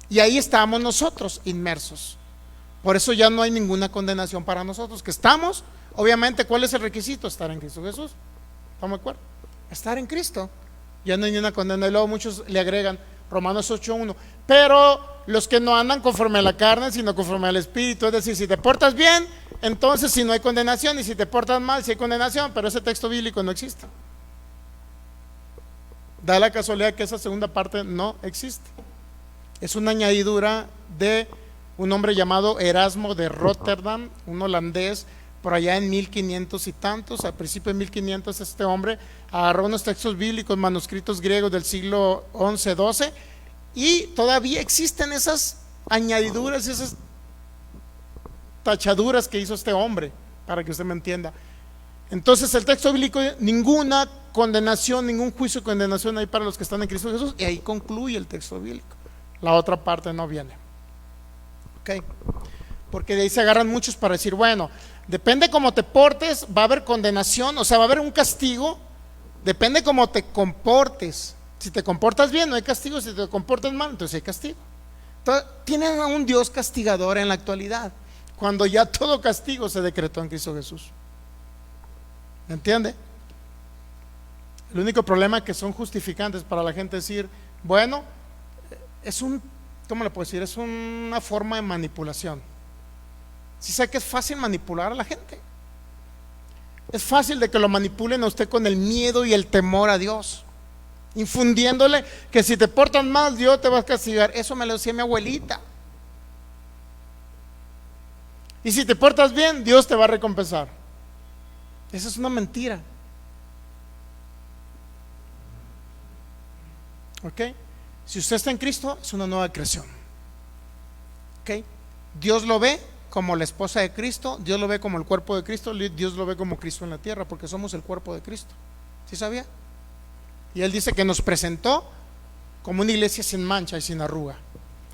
Y ahí estábamos nosotros inmersos. Por eso ya no hay ninguna condenación para nosotros, que estamos, obviamente, ¿cuál es el requisito? Estar en Cristo Jesús. ¿Estamos de acuerdo? Estar en Cristo. Ya no hay ninguna condena. Y luego muchos le agregan Romanos 8:1, pero los que no andan conforme a la carne, sino conforme al Espíritu. Es decir, si te portas bien, entonces si no hay condenación, y si te portas mal, si hay condenación. Pero ese texto bíblico no existe. Da la casualidad que esa segunda parte no existe. Es una añadidura de un hombre llamado Erasmo de Rotterdam, un holandés, por allá en 1500 y tantos. Al principio de 1500 este hombre agarró unos textos bíblicos, manuscritos griegos del siglo 11, 12, y todavía existen esas añadiduras, esas tachaduras que hizo este hombre, para que usted me entienda. Entonces el texto bíblico, ninguna condenación, ningún juicio de condenación hay para los que están en Cristo Jesús, y ahí concluye el texto bíblico. La otra parte no viene. Ok, porque de ahí se agarran muchos para decir, bueno, depende cómo te portes, va a haber condenación, o sea, va a haber un castigo. Depende cómo te comportes. Si te comportas bien, no hay castigo. Si te comportas mal, entonces hay castigo. Entonces, tienen a un Dios castigador en la actualidad, cuando ya todo castigo se decretó en Cristo Jesús. ¿Me entiende? El único problema es que son justificantes para la gente decir, bueno, ¿cómo le puedo decir? Es una forma de manipulación. Si sé que es fácil manipular a la gente. Es fácil de que lo manipulen a usted con el miedo y el temor a Dios, infundiéndole que si te portas mal, Dios te va a castigar. Eso me lo decía mi abuelita. Y si te portas bien, Dios te va a recompensar. Esa es una mentira. ¿Ok? Si usted está en Cristo, es una nueva creación. ¿Ok? Dios lo ve como la esposa de Cristo, Dios lo ve como el cuerpo de Cristo, Dios lo ve como Cristo en la tierra, porque somos el cuerpo de Cristo. ¿Sí sabía? Y Él dice que nos presentó como una iglesia sin mancha y sin arruga.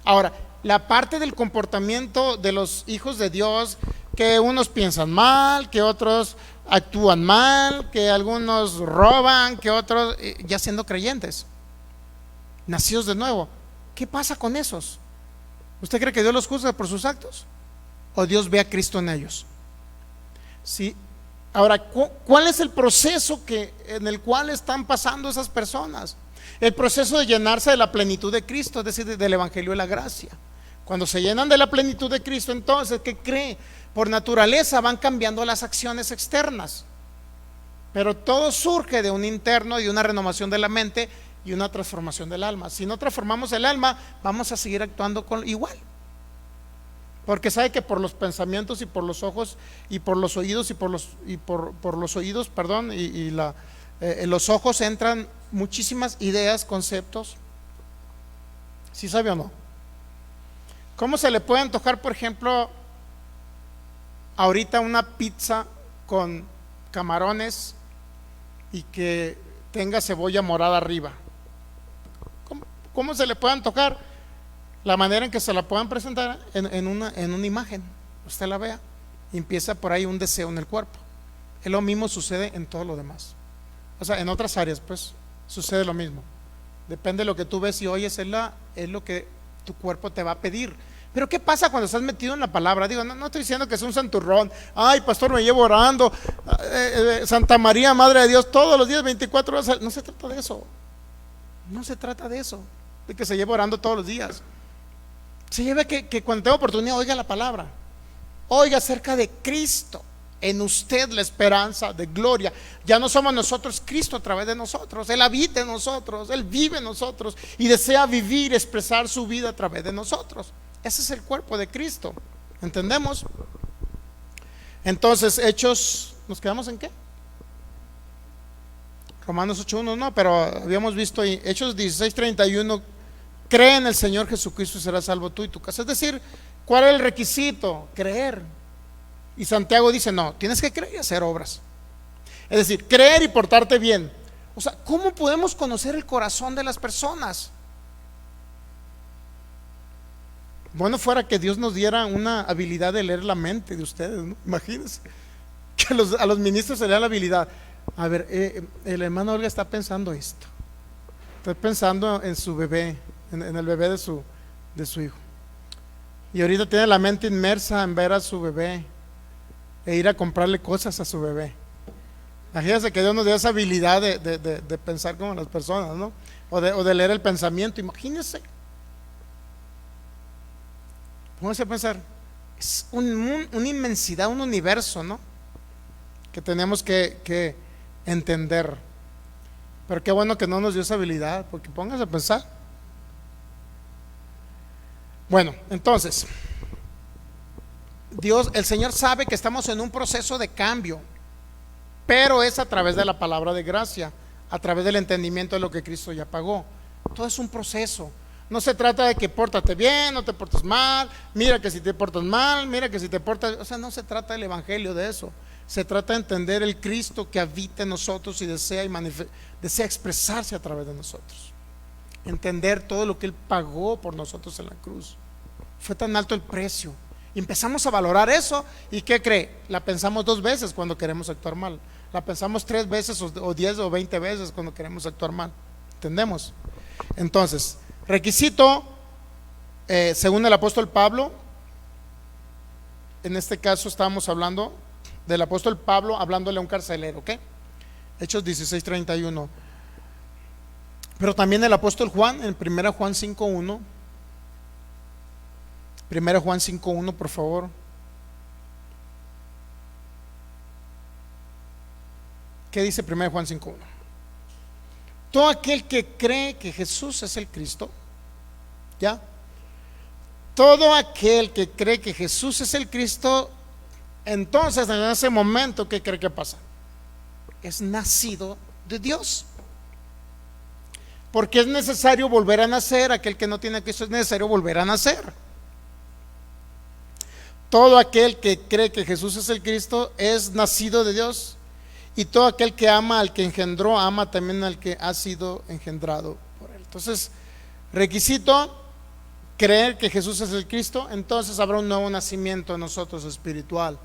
Ahora, la parte del comportamiento de los hijos de Dios, que unos piensan mal, que otros actúan mal, que algunos roban, que otros, ya siendo creyentes, nacidos de nuevo, ¿qué pasa con esos? ¿Usted cree que Dios los juzga por sus actos? ¿O Dios ve a Cristo en ellos? ¿Sí? Ahora, ¿cuál es el proceso en el cual están pasando esas personas? El proceso de llenarse de la plenitud de Cristo, es decir, del Evangelio de la gracia. Cuando se llenan de la plenitud de Cristo, entonces, ¿qué cree? Por naturaleza van cambiando las acciones externas, pero todo surge de un interno y una renovación de la mente y una transformación del alma. Si no transformamos el alma, vamos a seguir actuando igual. Porque sabe que por los pensamientos y por los ojos y por los oídos por los oídos, perdón, en los ojos entran muchísimas ideas, conceptos. ¿Sí sabe o no? ¿Cómo se le puede antojar, por ejemplo, ahorita una pizza con camarones y que tenga cebolla morada arriba? ¿Cómo se le puede antojar? La manera en que se la puedan presentar en una imagen. Usted la vea y empieza por ahí un deseo en el cuerpo. Es lo mismo sucede en todo lo demás. O sea, en otras áreas pues sucede lo mismo. Depende de lo que tú ves y oyes, es lo que tu cuerpo te va a pedir. Pero ¿qué pasa cuando estás metido en la palabra? Digo, no estoy diciendo que es un santurrón. Ay, pastor, me llevo orando. Santa María, Madre de Dios, todos los días, 24 horas. No se trata de eso. No se trata de eso, de que se lleve orando todos los días. Se lleve que cuando tenga oportunidad oiga la palabra. Oiga acerca de Cristo. En usted la esperanza de gloria. Ya no somos nosotros, Cristo a través de nosotros. Él habita en nosotros, Él vive en nosotros y desea vivir, expresar su vida a través de nosotros. Ese es el cuerpo de Cristo. ¿Entendemos? Entonces, Hechos, ¿nos quedamos en qué? Romanos 8:1, no, pero habíamos visto ahí, Hechos 16:31, cree en el Señor Jesucristo y serás salvo tú y tu casa. Es decir, ¿cuál es el requisito? Creer. Y Santiago dice, no, tienes que creer y hacer obras. Es decir, creer y portarte bien. O sea, ¿cómo podemos conocer el corazón de las personas? Bueno, fuera que Dios nos diera una habilidad de leer la mente de ustedes, ¿no? Imagínense que a los ministros se le da la habilidad. A ver, el hermano Olga está pensando esto. Está pensando en su bebé, en el bebé de su hijo. Y ahorita tiene la mente inmersa en ver a su bebé e ir a comprarle cosas a su bebé. Imagínense que Dios nos dio esa habilidad de pensar como las personas, ¿no? O de leer el pensamiento. Imagínense. Pónganse a pensar. Es una inmensidad, un universo, ¿no? Que tenemos que entender. Pero qué bueno que no nos dio esa habilidad, porque pónganse a pensar. Bueno, entonces Dios, el Señor sabe que estamos en un proceso de cambio, pero es a través de la palabra de gracia, a través del entendimiento de lo que Cristo ya pagó. Todo es un proceso. No se trata de que pórtate bien, no te portes mal, mira que si te portas mal, mira que si te portas, o sea, no se trata del evangelio de eso. Se trata de entender el Cristo que habita en nosotros y desea expresarse a través de nosotros. Entender todo lo que Él pagó por nosotros en la cruz. Fue tan alto el precio. Y empezamos a valorar eso. ¿Y qué cree? La pensamos 2 veces cuando queremos actuar mal. La pensamos 3 veces o 10 o 20 veces cuando queremos actuar mal. ¿Entendemos? Entonces, requisito, según el apóstol Pablo, en este caso estábamos hablando del apóstol Pablo hablándole a un carcelero, ¿ok? Hechos 16:31. Pero también el apóstol Juan, en 1 Juan 5:1. 1 Juan 5:1, por favor. ¿Qué dice 1 Juan 5:1? Todo aquel que cree que Jesús es el Cristo, ¿ya? Todo aquel que cree que Jesús es el Cristo, entonces en ese momento, ¿qué cree que pasa? Es nacido de Dios. Porque es necesario volver a nacer. Aquel que no tiene a Cristo es necesario volver a nacer. Todo aquel que cree que Jesús es el Cristo es nacido de Dios. Y todo aquel que ama al que engendró, ama también al que ha sido engendrado por él. Entonces, requisito, creer que Jesús es el Cristo. Entonces habrá un nuevo nacimiento en nosotros espiritual.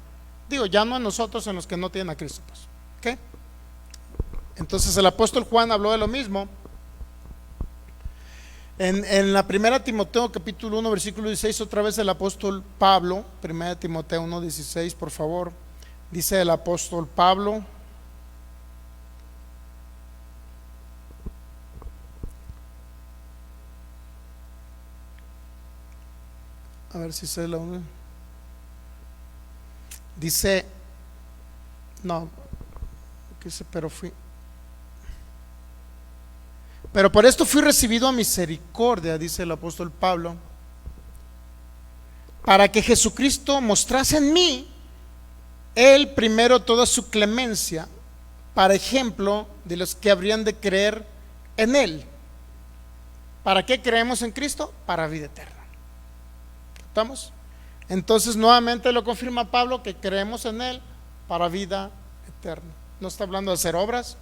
Digo, ya no en nosotros, en los que no tienen a Cristo, pues. ¿Ok? Entonces el apóstol Juan habló de lo mismo. En la 1 Timoteo capítulo 1 versículo 16, otra vez el apóstol Pablo, 1 Timoteo 1:16, por favor, dice el apóstol Pablo: a ver si se la une. Dice, no, pero por esto fui recibido a misericordia, dice el apóstol Pablo, para que Jesucristo mostrase en mí, Él primero toda su clemencia, para ejemplo de los que habrían de creer en Él. ¿Para qué creemos en Cristo? Para vida eterna. ¿Estamos? Entonces nuevamente lo confirma Pablo, que creemos en Él para vida eterna. No está hablando de hacer obras,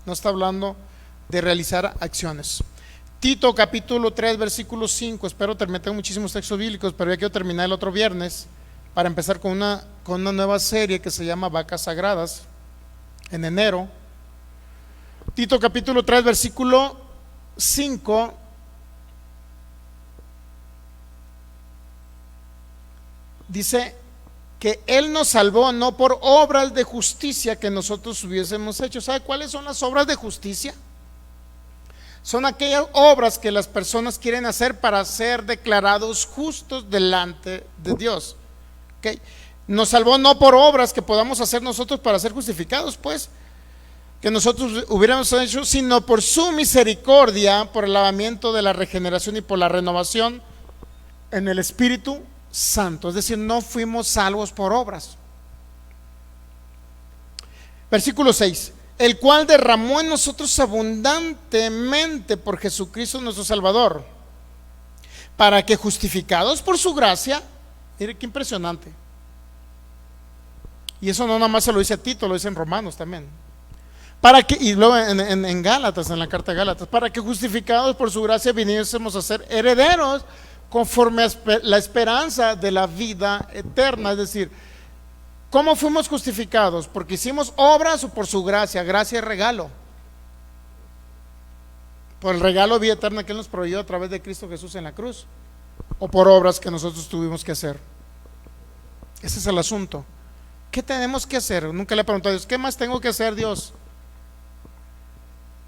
no está hablando de realizar acciones. Tito capítulo 3 versículo 5. Espero terminar, tengo muchísimos textos bíblicos, pero ya quiero terminar el otro viernes para empezar con una nueva serie que se llama Vacas Sagradas en enero. Tito capítulo 3 versículo 5 dice que Él nos salvó no por obras de justicia que nosotros hubiésemos hecho. ¿Sabe cuáles son las obras de justicia? Son aquellas obras que las personas quieren hacer para ser declarados justos delante de Dios. ¿Okay? Nos salvó no por obras que podamos hacer nosotros para ser justificados, pues, que nosotros hubiéramos hecho, sino por su misericordia, por el lavamiento de la regeneración y por la renovación en el Espíritu Santo. Es decir, no fuimos salvos por obras. Versículo 6: el cual derramó en nosotros abundantemente por Jesucristo nuestro Salvador, para que justificados por su gracia, mire qué impresionante, y eso no nada más se lo dice a Tito, lo dice en Romanos también, para que, y luego en Gálatas, en la carta de Gálatas, para que justificados por su gracia viniésemos a ser herederos conforme a la esperanza de la vida eterna. Es decir, ¿cómo fuimos justificados? ¿Porque hicimos obras o por su gracia? Gracia es regalo, por el regalo de vida eterna que Él nos proveyó a través de Cristo Jesús en la cruz, o por obras que nosotros tuvimos que hacer. Ese es el asunto. ¿Qué tenemos que hacer? Nunca le he preguntado a Dios, ¿qué más tengo que hacer, Dios?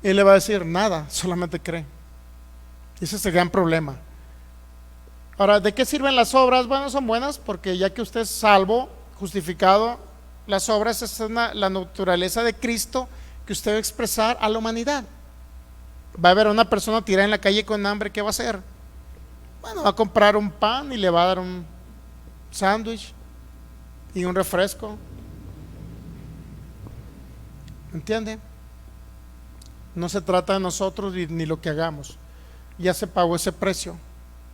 Y Él le va a decir, nada, solamente cree. Ese es el gran problema. Ahora, ¿de qué sirven las obras? Bueno, son buenas porque ya que usted es salvo, justificado, las obras es la naturaleza de Cristo que usted va a expresar a la humanidad. Va a ver a una persona tirada en la calle con hambre, ¿qué va a hacer? Bueno, va a comprar un pan y le va a dar un sándwich y un refresco. ¿Entiende? No se trata de nosotros ni lo que hagamos. Ya se pagó ese precio,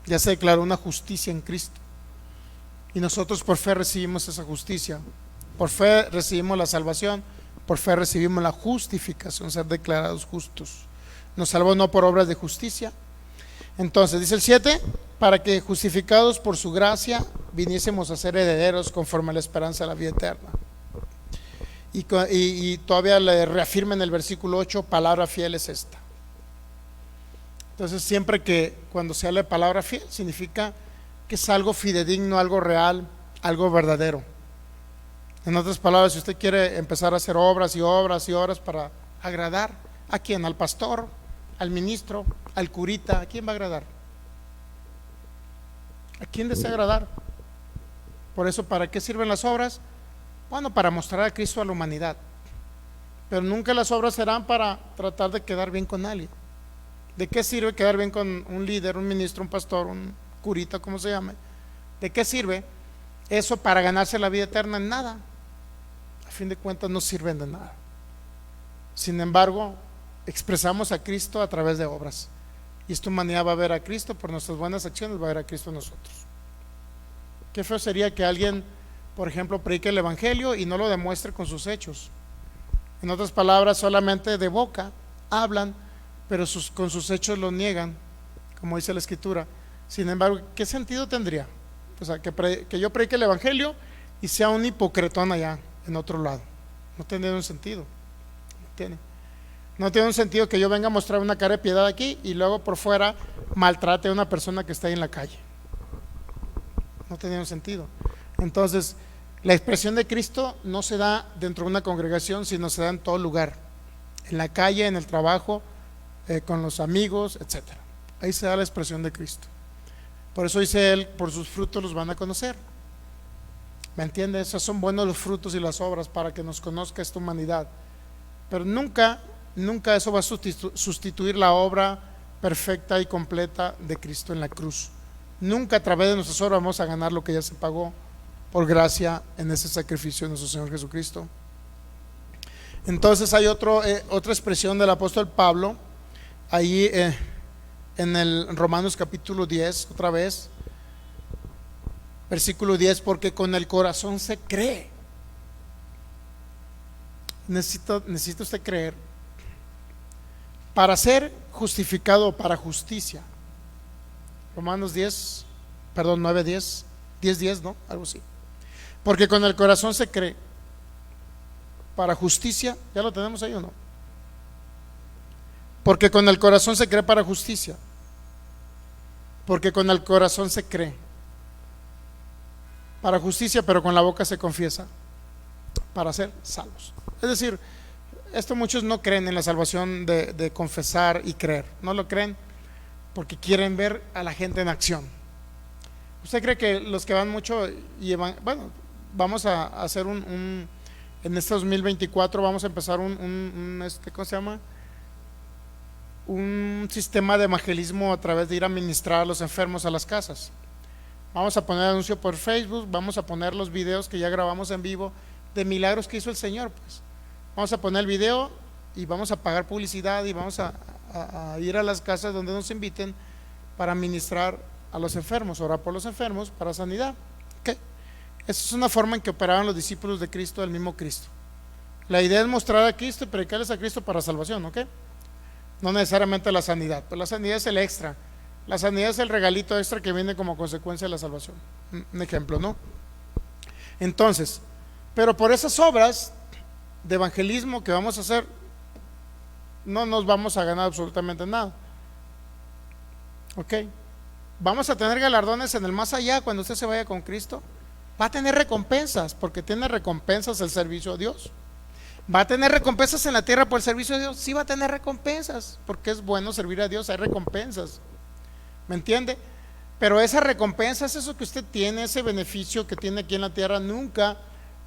ya se declaró una justicia en Cristo, y nosotros por fe recibimos esa justicia, por fe recibimos la salvación, por fe recibimos la justificación, ser declarados justos. Nos salvó no por obras de justicia. Entonces dice el 7: para que justificados por su gracia viniésemos a ser herederos conforme a la esperanza de la vida eterna. Y todavía le reafirma en el versículo 8: palabra fiel es esta. Entonces siempre que cuando se habla de palabra fiel, significa que es algo fidedigno, algo real, algo verdadero. En otras palabras, si usted quiere empezar a hacer obras y obras y obras para agradar, ¿a quién? Al pastor, al ministro, al curita. ¿A quién va a agradar? ¿A quién desea agradar? Por eso, ¿para qué sirven las obras? Bueno, para mostrar a Cristo a la humanidad. Pero nunca las obras serán para tratar de quedar bien con alguien. ¿De qué sirve quedar bien con un líder, un ministro, un pastor, un curita, como se llame? ¿De qué sirve eso para ganarse la vida eterna? En nada. A fin de cuentas no sirven de nada. Sin embargo, expresamos a Cristo a través de obras, y esta humanidad va a ver a Cristo por nuestras buenas acciones, va a ver a Cristo en nosotros. Qué feo sería que alguien, por ejemplo, predique el evangelio y no lo demuestre con sus hechos. En otras palabras, solamente de boca hablan, pero con sus hechos lo niegan, como dice la Escritura. Sin embargo, ¿qué sentido tendría? O sea, que yo predique el evangelio y sea un hipocretón allá en otro lado. No tiene un sentido. No tiene un sentido que yo venga a mostrar una cara de piedad aquí y luego por fuera maltrate a una persona que está ahí en la calle. No tiene un sentido. Entonces, la expresión de Cristo no se da dentro de una congregación, sino se da en todo lugar, en la calle, en el trabajo, con los amigos, etcétera. Ahí se da la expresión de Cristo. Por eso dice Él, por sus frutos los van a conocer. ¿Me entiende? Esos son buenos los frutos y las obras para que nos conozca esta humanidad. Pero nunca eso va a sustituir la obra perfecta y completa de Cristo en la cruz. Nunca a través de nuestras obras vamos a ganar lo que ya se pagó por gracia en ese sacrificio de nuestro Señor Jesucristo. Entonces hay otra expresión del apóstol Pablo ahí en el Romanos capítulo 10, otra vez, versículo 10, porque con el corazón se cree. Necesita usted creer para ser justificado, para justicia. Romanos 10, perdón, 9, 10, 10, 10, ¿no? Algo así. Porque con el corazón se cree para justicia. ¿Ya lo tenemos ahí o no? Porque con el corazón se cree para justicia. Porque con el corazón se cree para justicia, pero con la boca se confiesa para ser salvos. Es decir, esto muchos no creen en la salvación de confesar y creer. No lo creen porque quieren ver a la gente en acción. ¿Usted cree que los que van mucho llevan, bueno, vamos a hacer en este 2024 vamos a empezar ¿cómo se llama? Un sistema de evangelismo a través de ir a ministrar a los enfermos a las casas. Vamos a poner anuncio por Facebook, vamos a poner los videos que ya grabamos en vivo de milagros que hizo el Señor, pues. Vamos a poner el video y vamos a pagar publicidad y vamos a ir a las casas donde nos inviten para ministrar a los enfermos, orar por los enfermos para sanidad. ¿Okay? Esa es una forma en que operaban los discípulos de Cristo, del mismo Cristo. La idea es mostrar a Cristo y predicarles a Cristo para salvación, ¿ok? No necesariamente la sanidad, pues la sanidad es el extra. La sanidad es el regalito extra que viene como consecuencia de la salvación. Un ejemplo, ¿no? Entonces, pero por esas obras de evangelismo que vamos a hacer, no nos vamos a ganar absolutamente nada. ¿Ok? Vamos a tener galardones en el más allá cuando usted se vaya con Cristo. Va a tener recompensas, porque tiene recompensas el servicio a Dios. Va a tener recompensas en la tierra por el servicio a Dios. Sí, va a tener recompensas, porque es bueno servir a Dios, hay recompensas. ¿Me entiende? Pero esas recompensas, eso que usted tiene, ese beneficio que tiene aquí en la tierra, nunca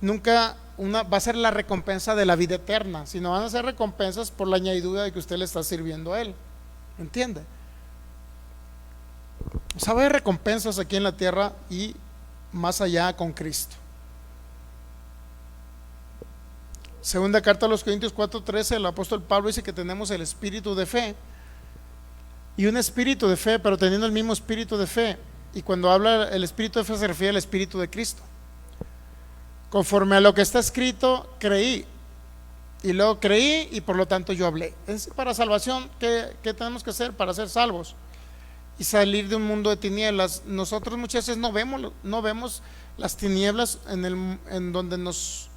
va a ser la recompensa de la vida eterna, sino van a ser recompensas por la añadidura de que usted le está sirviendo a Él. ¿Me entiende? O sea, va a haber recompensas aquí en la tierra y más allá con Cristo. Segunda carta a los Corintios 4:13, el apóstol Pablo dice que tenemos el espíritu de fe. Y un espíritu de fe, pero teniendo el mismo espíritu de fe. Y cuando habla el espíritu de fe se refiere al espíritu de Cristo. Conforme a lo que está escrito, creí. Y luego creí y por lo tanto yo hablé. Es para salvación. ¿Qué tenemos que hacer para ser salvos? Y salir de un mundo de tinieblas. Nosotros muchas veces no vemos las tinieblas en donde nos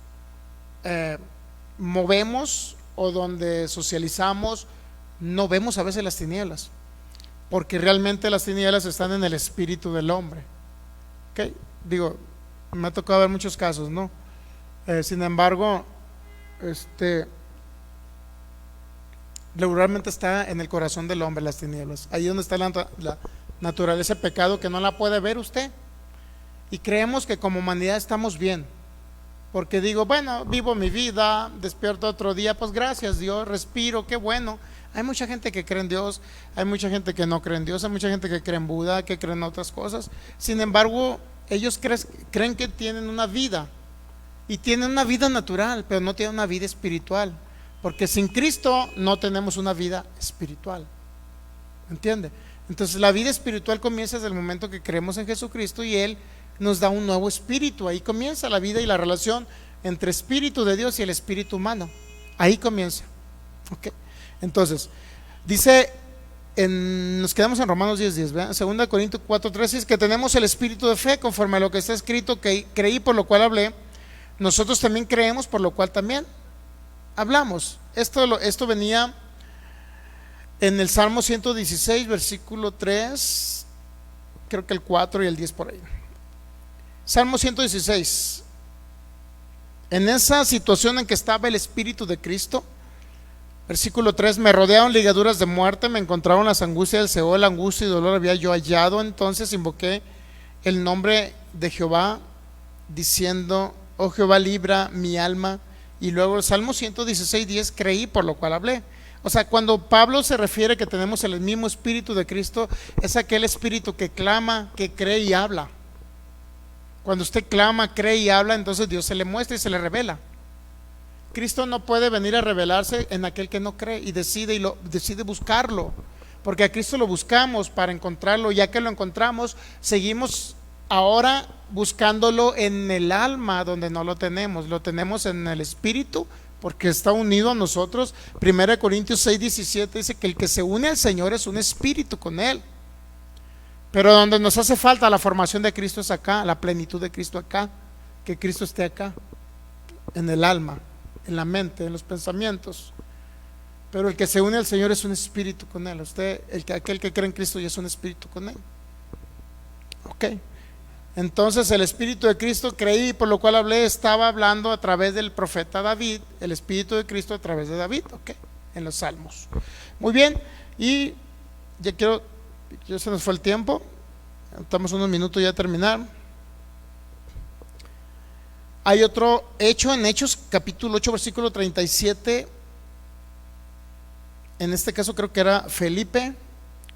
movemos o donde socializamos. No vemos a veces las tinieblas, porque realmente las tinieblas están en el espíritu del hombre. ¿Okay? Digo, me ha tocado ver muchos casos, ¿no? Sin embargo, regularmente está en el corazón del hombre las tinieblas. Ahí donde está la naturaleza de pecado, que no la puede ver usted. Y creemos que como humanidad estamos bien, porque digo, bueno, vivo mi vida, despierto otro día, pues gracias Dios, respiro, qué bueno. Hay mucha gente que cree en Dios, hay mucha gente que no cree en Dios, hay mucha gente que cree en Buda, que cree en otras cosas. Sin embargo, ellos creen que tienen una vida, y tienen una vida natural, pero no tienen una vida espiritual, porque sin Cristo no tenemos una vida espiritual. ¿Entiende? Entonces la vida espiritual comienza desde el momento que creemos en Jesucristo y Él nos da un nuevo espíritu. Ahí comienza la vida y la relación entre espíritu de Dios y el espíritu humano. Ahí comienza. ¿Ok? Entonces, dice, nos quedamos en Romanos 10:10, ¿verdad? 2 Corintios 4:13 es que tenemos el espíritu de fe, conforme a lo que está escrito, que creí por lo cual hablé. Nosotros también creemos por lo cual también hablamos. Esto venía en el Salmo 116, versículo 3, creo que el 4 y el 10 por ahí. Salmo 116. En esa situación en que estaba el espíritu de Cristo, versículo 3, me rodearon ligaduras de muerte, me encontraron las angustias del Seol, angustia y dolor había yo hallado. Entonces invoqué el nombre de Jehová, diciendo, oh Jehová, libra mi alma. Y luego el Salmo 116:10, creí por lo cual hablé. O sea, cuando Pablo se refiere que tenemos el mismo espíritu de Cristo, es aquel espíritu que clama, que cree y habla. Cuando usted clama, cree y habla, entonces Dios se le muestra y se le revela. Cristo no puede venir a revelarse en aquel que no cree y decide buscarlo, porque a Cristo lo buscamos para encontrarlo. Ya que lo encontramos, seguimos ahora buscándolo en el alma, donde no lo tenemos. Lo tenemos en el espíritu, porque está unido a nosotros. 1 Corintios 6:17 dice que el que se une al Señor es un espíritu con Él. Pero donde nos hace falta la formación de Cristo es acá, la plenitud de Cristo acá, que Cristo esté acá, en el alma, en la mente, en los pensamientos. Pero el que se une al Señor es un espíritu con Él. Aquel que cree en Cristo ya es un espíritu con Él. Ok. Entonces el espíritu de Cristo, creí, por lo cual hablé, estaba hablando a través del profeta David, el espíritu de Cristo a través de David, ok, en los salmos. Muy bien, y ya se nos fue el tiempo, estamos unos minutos ya a terminar. Hay otro hecho en Hechos capítulo 8 versículo 37. En este caso creo que era Felipe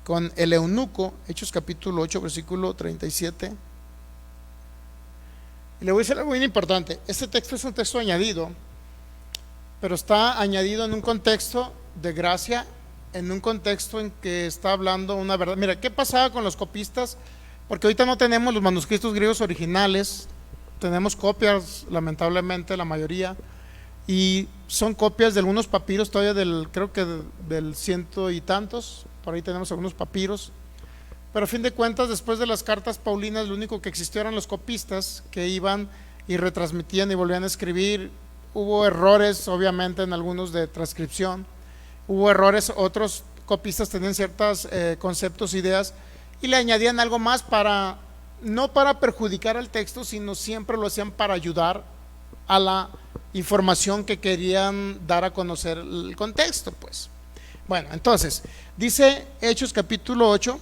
con el eunuco. Hechos capítulo 8 versículo 37. Y le voy a decir algo muy importante. Este texto es un texto añadido, pero está añadido en un contexto de gracia, en un contexto en que está hablando una verdad. Mira, ¿qué pasaba con los copistas? Porque ahorita no tenemos los manuscritos griegos originales, tenemos copias, lamentablemente, la mayoría, y son copias de algunos papiros todavía creo que del ciento y tantos, por ahí tenemos algunos papiros. Pero a fin de cuentas, después de las cartas paulinas, lo único que existió eran los copistas que iban y retransmitían y volvían a escribir. Hubo errores, obviamente, en algunos de transcripción. Hubo errores, otros copistas tenían ciertos conceptos, ideas, y le añadían algo más no para perjudicar al texto, sino siempre lo hacían para ayudar a la información que querían dar a conocer el contexto, pues. Bueno, entonces, dice Hechos capítulo 8,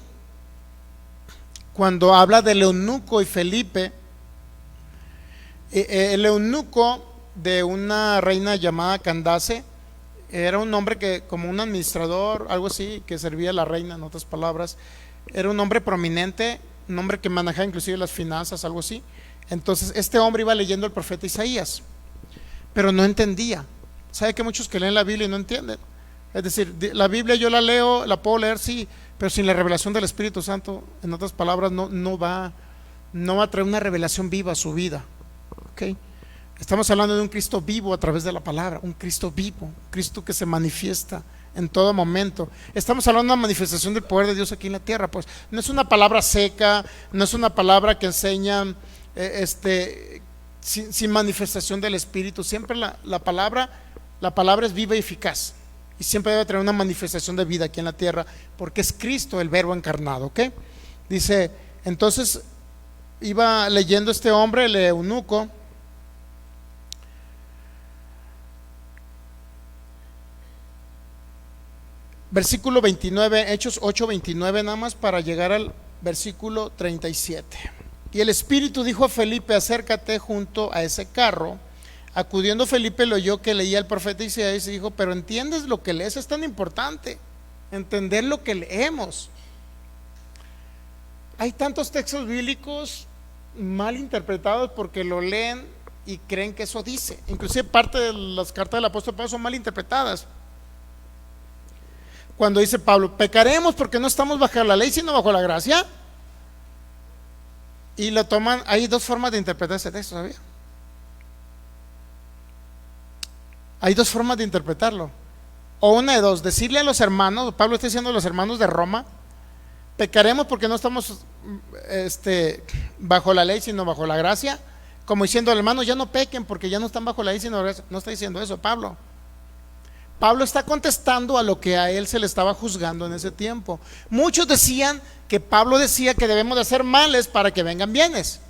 cuando habla del eunuco y Felipe. El eunuco de una reina llamada Candace era un hombre que, como un administrador, algo así, que servía a la reina, en otras palabras, era un hombre prominente, un hombre que manejaba inclusive las finanzas, algo así. Entonces este hombre iba leyendo el profeta Isaías, pero no entendía. ¿Sabe que muchos que leen la Biblia y no entienden? Es decir, la Biblia yo la leo, la puedo leer, sí, pero sin la revelación del Espíritu Santo, en otras palabras, no va a traer una revelación viva a su vida. ¿Okay? Estamos hablando de un Cristo vivo a través de la palabra, un Cristo vivo, un Cristo que se manifiesta en todo momento. Estamos hablando de una manifestación del poder de Dios aquí en la tierra, pues no es una palabra seca, no es una palabra que enseña sin manifestación del Espíritu. Siempre la palabra es viva y eficaz, y siempre debe tener una manifestación de vida aquí en la tierra, porque es Cristo el verbo encarnado. ¿Ok? Dice, entonces iba leyendo este hombre, el eunuco, versículo 29, Hechos 8:29, nada más para llegar al versículo 37. Y el Espíritu dijo a Felipe: acércate junto a ese carro. Acudiendo Felipe, lo oyó que leía el profeta Isaías y dijo: pero ¿entiendes lo que lees? Es tan importante entender lo que leemos. Hay tantos textos bíblicos mal interpretados porque lo leen y creen que eso dice. Inclusive parte de las cartas del apóstol Pablo son mal interpretadas. Cuando dice Pablo: pecaremos porque no estamos bajo la ley sino bajo la gracia, y lo toman. Hay dos formas de interpretar ese texto, ¿sabía? Hay dos formas de interpretarlo. O una de dos: decirle a los hermanos, Pablo está diciendo a los hermanos de Roma, pecaremos porque no estamos bajo la ley sino bajo la gracia, como diciendo: hermanos, ya no pequen porque ya no están bajo la ley sino gracia. No está diciendo eso Pablo. Pablo está contestando a lo que a él se le estaba juzgando en ese tiempo. Muchos decían que Pablo decía que debemos de hacer males para que vengan bienes.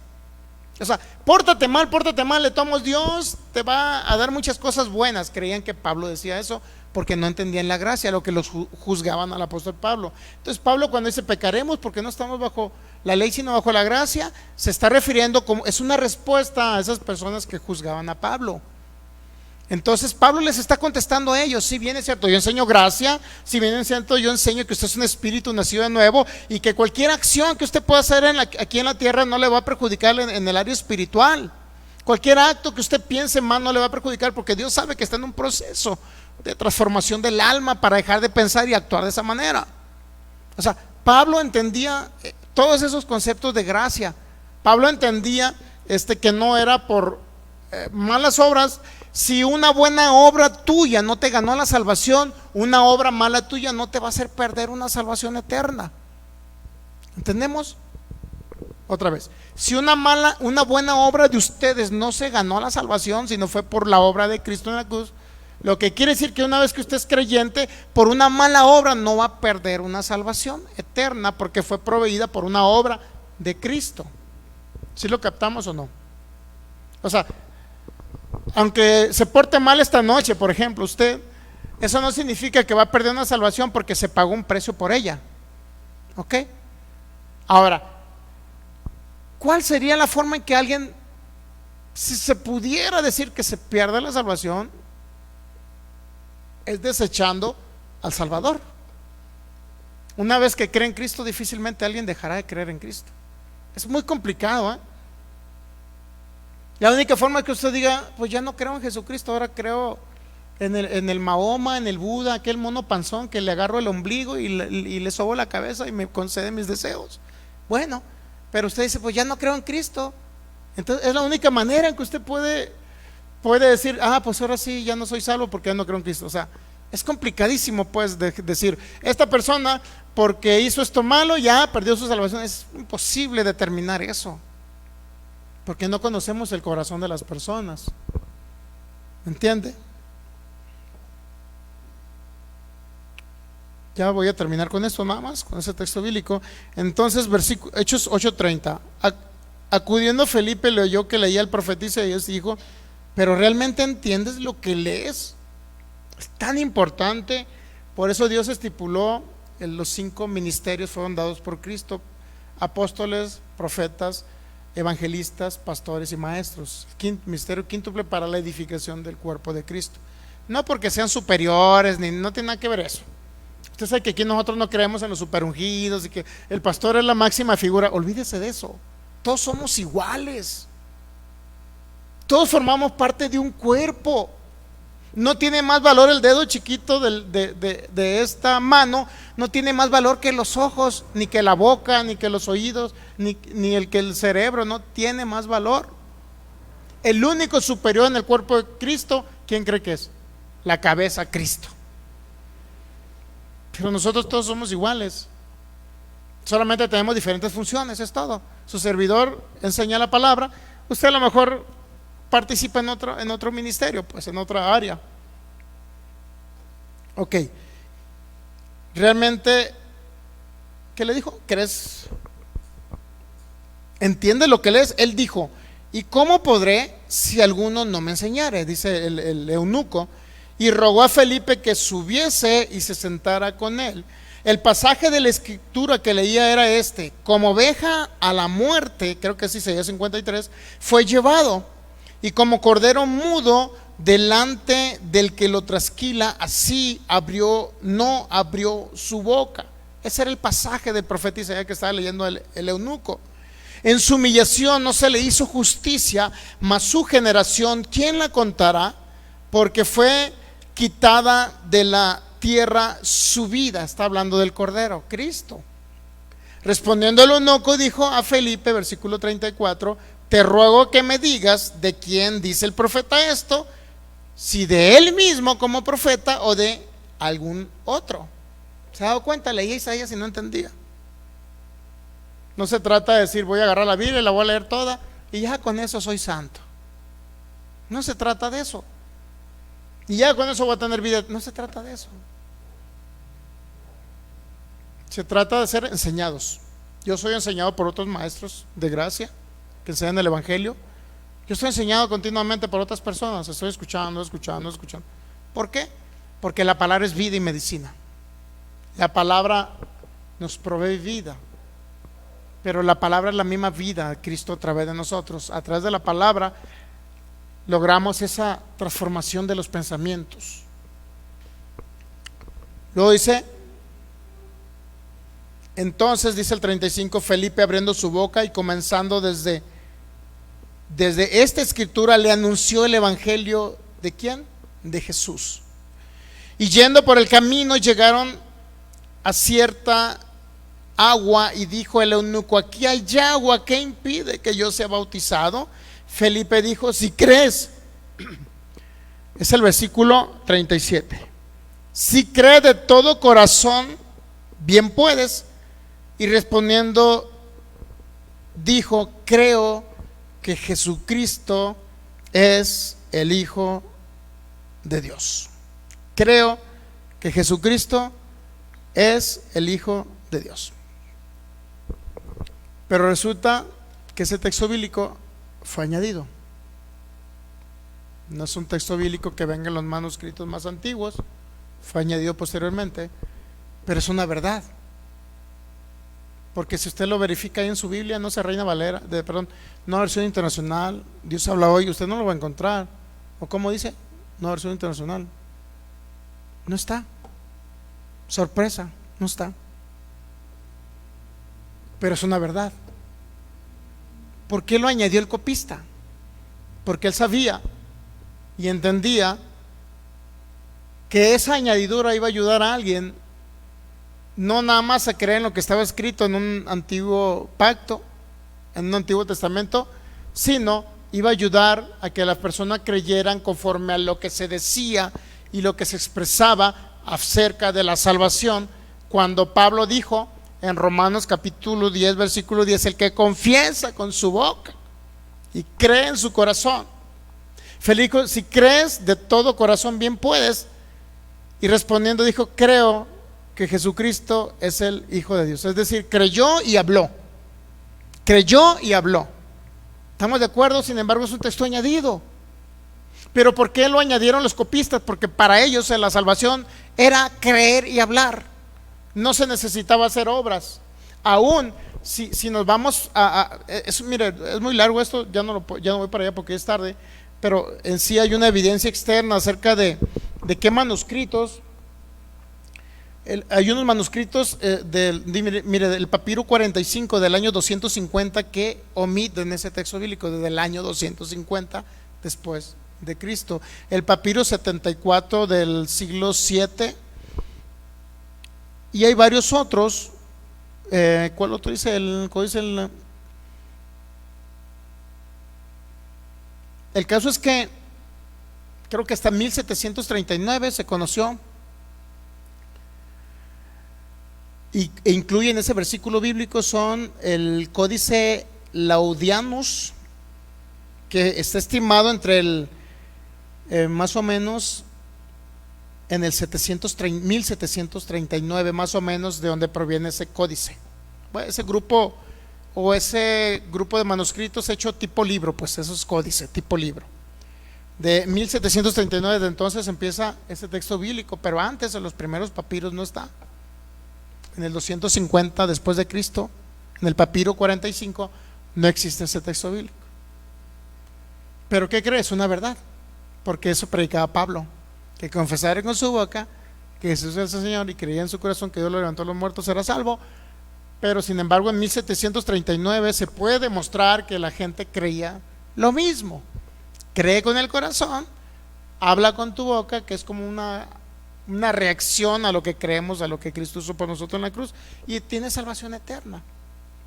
O sea, pórtate mal, de todos modos Dios te va a dar muchas cosas buenas. Creían que Pablo decía eso porque no entendían la gracia, lo que los juzgaban al apóstol Pablo. Entonces Pablo, cuando dice pecaremos porque no estamos bajo la ley sino bajo la gracia, se está refiriendo como, es una respuesta a esas personas que juzgaban a Pablo. Entonces Pablo les está contestando a ellos: si bien es cierto, yo enseño gracia, si bien es cierto, yo enseño que usted es un espíritu nacido de nuevo, y que cualquier acción que usted pueda hacer aquí en la tierra no le va a perjudicar en el área espiritual. Cualquier acto que usted piense mal no le va a perjudicar, porque Dios sabe que está en un proceso de transformación del alma para dejar de pensar y actuar de esa manera. O sea, Pablo entendía todos esos conceptos de gracia. Pablo entendía que no era por malas obras. Si una buena obra tuya no te ganó la salvación, una obra mala tuya no te va a hacer perder una salvación eterna. ¿Entendemos? Otra vez, si una buena obra de ustedes no se ganó la salvación, sino fue por la obra de Cristo en la cruz, lo que quiere decir que una vez que usted es creyente, por una mala obra no va a perder una salvación eterna, porque fue proveída por una obra de Cristo. ¿Sí lo captamos o no? O sea, aunque se porte mal esta noche, por ejemplo, usted, eso no significa que va a perder una salvación, porque se pagó un precio por ella. ¿Ok? Ahora, ¿cuál sería la forma en que alguien, si se pudiera decir que se pierde la salvación? Es desechando al Salvador. Una vez que cree en Cristo, difícilmente alguien dejará de creer en Cristo. Es muy complicado, ¿eh? La única forma que usted diga, pues ya no creo en Jesucristo, ahora creo en el Mahoma, en el Buda, aquel mono panzón que le agarro el ombligo y le sobo la cabeza y me concede mis deseos. Bueno, pero usted dice, pues ya no creo en Cristo. Entonces es la única manera en que usted puede decir, pues ahora sí ya no soy salvo porque ya no creo en Cristo. O sea, es complicadísimo pues decir, esta persona porque hizo esto malo ya perdió su salvación. Es imposible determinar eso, porque no conocemos el corazón de las personas. ¿Entiende? Ya voy a terminar con esto nada más, con ese texto bíblico. Entonces, Hechos 8:30. Acudiendo Felipe, le oyó que leía el profeta Isaías y dijo, pero ¿realmente entiendes lo que lees? Es tan importante. Por eso Dios estipuló los 5 ministerios fueron dados por Cristo: apóstoles, profetas, evangelistas, pastores y maestros. Ministerio quíntuple para la edificación del cuerpo de Cristo. No porque sean superiores, no tiene nada que ver eso. Usted sabe que aquí nosotros no creemos en los superungidos y que el pastor es la máxima figura. Olvídese de eso. Todos somos iguales. Todos formamos parte de un cuerpo. No tiene más valor el dedo chiquito de esta mano, no tiene más valor que los ojos, ni que la boca, ni que los oídos, ni el que el cerebro. No tiene más valor. El único superior en el cuerpo de Cristo, ¿quién cree que es? La cabeza, Cristo. Pero nosotros todos somos iguales, solamente tenemos diferentes funciones, es todo. Su servidor enseña la palabra, usted a lo mejor participa en otro ministerio, pues en otra área. Ok, realmente, ¿qué le dijo? ¿Crees? ¿Entiende lo que lees? Él dijo, ¿y cómo podré si alguno no me enseñare? Dice el eunuco. Y rogó a Felipe que subiese y se sentara con él. El pasaje de la escritura que leía era como oveja a la muerte, creo que es Isaías 53, fue llevado, y como cordero mudo delante del que lo trasquila, así no abrió su boca. Ese era el pasaje del profeta Isaías que estaba leyendo el eunuco. En su humillación no se le hizo justicia, mas su generación, ¿quién la contará? Porque fue quitada de la tierra su vida. Está hablando del Cordero, Cristo. Respondiendo el eunuco, dijo a Felipe, versículo 34, te ruego que me digas de quién dice el profeta esto, si de él mismo como profeta o de algún otro. ¿Se ha dado cuenta? Leía Isaías y no entendía. No se trata de decir, voy a agarrar la Biblia y la voy a leer toda y ya con eso soy santo. No se trata de eso. Y ya con eso voy a tener vida. No se trata de eso. Se trata de ser enseñados. Yo soy enseñado por otros maestros de gracia que enseñan el evangelio. Yo estoy enseñado continuamente por otras personas. Estoy escuchando. ¿Por qué? Porque la palabra es vida y medicina. La palabra nos provee vida, pero la palabra es la misma vida de Cristo a través de nosotros. A través de la palabra logramos esa transformación de los pensamientos. Luego dice, entonces dice el 35, Felipe abriendo su boca y comenzando desde esta escritura le anunció el evangelio ¿de quién? De Jesús. Y yendo por el camino llegaron a cierta agua, y dijo el eunuco: aquí hay agua, ¿qué impide que yo sea bautizado? Felipe dijo: si crees. Es el versículo 37. Si crees de todo corazón, bien puedes. Y respondiendo dijo: creo que Jesucristo es el Hijo de Dios. Creo que Jesucristo es el Hijo de Dios. Pero resulta que ese texto bíblico fue añadido. No es un texto bíblico que venga en los manuscritos más antiguos, fue añadido posteriormente, pero es una verdad. Porque si usted lo verifica ahí en su Biblia, no se Reina Valera, no versión internacional, Dios habla hoy, usted no lo va a encontrar. O como dice, no versión internacional, no está. Sorpresa, no está. Pero es una verdad. ¿Por qué lo añadió el copista? Porque él sabía y entendía que esa añadidura iba a ayudar a alguien, no nada más a creer en lo que estaba escrito en un antiguo pacto, en un antiguo testamento, sino iba a ayudar a que las personas creyeran conforme a lo que se decía y lo que se expresaba acerca de la salvación, cuando Pablo dijo en Romanos capítulo 10 versículo 10: el que confiesa con su boca y cree en su corazón. Felipe, si crees de todo corazón, bien puedes. Y respondiendo dijo: creo que Jesucristo es el Hijo de Dios. Es decir, creyó y habló. Creyó y habló. ¿Estamos de acuerdo? Sin embargo, es un texto añadido. ¿Pero por qué lo añadieron los copistas? Porque para ellos la salvación era creer y hablar. No se necesitaba hacer obras. Aún si nos vamos mire, es muy largo esto, ya no voy para allá porque es tarde. Pero en sí hay una evidencia externa acerca de qué manuscritos. Hay unos manuscritos del papiro 45 del año 250 que omiten ese texto bíblico, desde el año 250 después de Cristo. El papiro 74 del siglo 7, y hay varios otros. ¿Cuál otro dice? El caso es que creo que hasta 1739 se conoció, e incluye en ese versículo bíblico son el Códice Laudianus, que está estimado entre el más o menos en el 1739 más o menos, de donde proviene ese códice. Bueno, ese grupo de manuscritos hecho tipo libro, pues eso es códice, tipo libro. De 1739 de entonces empieza ese texto bíblico, pero antes en los primeros papiros no está. En el 250 después de Cristo, en el papiro 45, no existe ese texto bíblico. Pero ¿qué crees? Una verdad, porque eso predicaba Pablo, que confesara con su boca que Jesús es el Señor y creía en su corazón que Dios lo levantó de los muertos, será salvo. Pero sin embargo en 1739 se puede demostrar que la gente creía lo mismo. Cree con el corazón, habla con tu boca, que es como una reacción a lo que creemos, a lo que Cristo hizo por nosotros en la cruz, y tiene salvación eterna.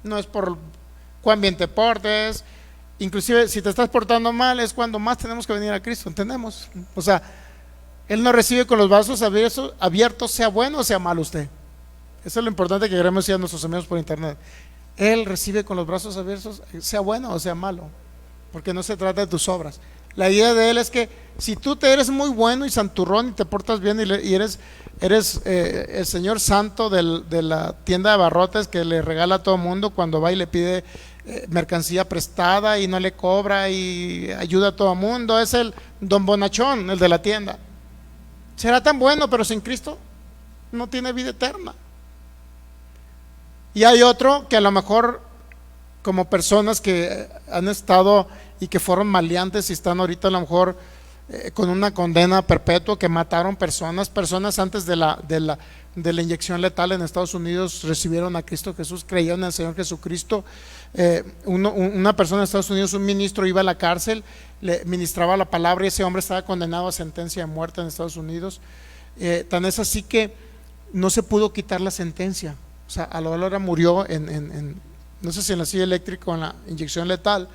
No es por cuán bien te portes, inclusive si te estás portando mal es cuando más tenemos que venir a Cristo, ¿entendemos? O sea, Él nos recibe con los brazos abiertos, sea bueno o sea malo usted. Eso es lo importante que queremos decir a nuestros amigos por internet. Él recibe con los brazos abiertos, sea bueno o sea malo, porque no se trata de tus obras. La idea de Él es que si tú te eres muy bueno y santurrón y te portas bien y eres el señor santo de la tienda de abarrotes que le regala a todo mundo cuando va y le pide mercancía prestada y no le cobra y ayuda a todo mundo, es el don bonachón, el de la tienda. Será tan bueno, pero sin Cristo no tiene vida eterna. Y hay otro que a lo mejor, como personas que han estado y que fueron maleantes y están ahorita a lo mejor con una condena perpetua, que mataron personas antes de la inyección letal en Estados Unidos, recibieron a Cristo Jesús, creyeron en el Señor Jesucristo. Una persona en Estados Unidos, un ministro, iba a la cárcel, le ministraba la palabra y ese hombre estaba condenado a sentencia de muerte en Estados Unidos. Tan es así que no se pudo quitar la sentencia, O sea, a la hora murió no sé si en la silla eléctrica o en la inyección letal.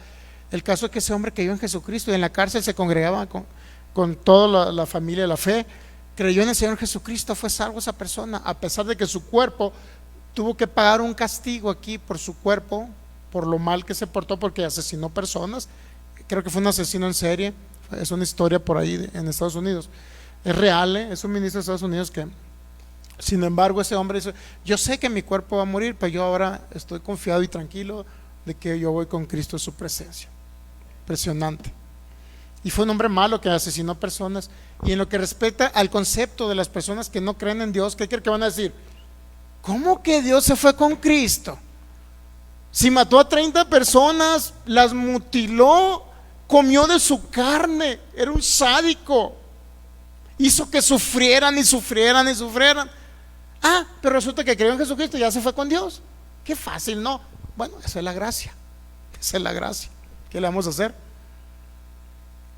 El caso es que ese hombre creyó en Jesucristo y en la cárcel se congregaba con toda la familia de la fe. Creyó en el Señor Jesucristo, fue salvo esa persona, a pesar de que su cuerpo tuvo que pagar un castigo aquí por su cuerpo, por lo mal que se portó, porque asesinó personas. Creo que fue un asesino en serie. Es una historia por ahí en Estados Unidos. Es real, es un ministro de Estados Unidos que, sin embargo, ese hombre dice: yo sé que mi cuerpo va a morir, pero yo ahora estoy confiado y tranquilo de que yo voy con Cristo en su presencia. Impresionante. Y fue un hombre malo que asesinó personas. Y en lo que respecta al concepto de las personas que no creen en Dios, ¿qué creen que van a decir? ¿Cómo que Dios se fue con Cristo? Si mató a 30 personas, las mutiló, comió de su carne, era un sádico, hizo que sufrieran y sufrieran y sufrieran. Pero resulta que creyó en Jesucristo y ya se fue con Dios. Qué fácil, ¿no? Bueno, esa es la gracia. Esa es la gracia. ¿Qué le vamos a hacer?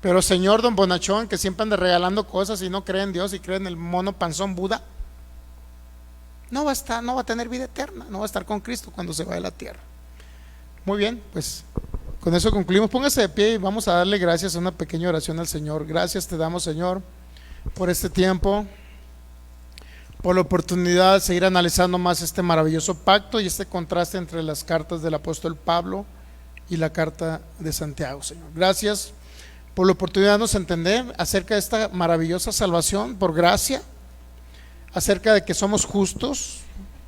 Pero señor don Bonachón, que siempre anda regalando cosas y no cree en Dios y cree en el mono panzón Buda, no va a tener vida eterna, no va a estar con Cristo cuando se vaya a la tierra. Muy bien, pues con eso concluimos. Póngase de pie y vamos a darle gracias, a una pequeña oración al Señor. Gracias te damos, Señor, por este tiempo, por la oportunidad de seguir analizando más este maravilloso pacto y este contraste entre las cartas del apóstol Pablo y la carta de Santiago, Señor. Gracias por la oportunidad de darnos a entender acerca de esta maravillosa salvación por gracia, acerca de que somos justos,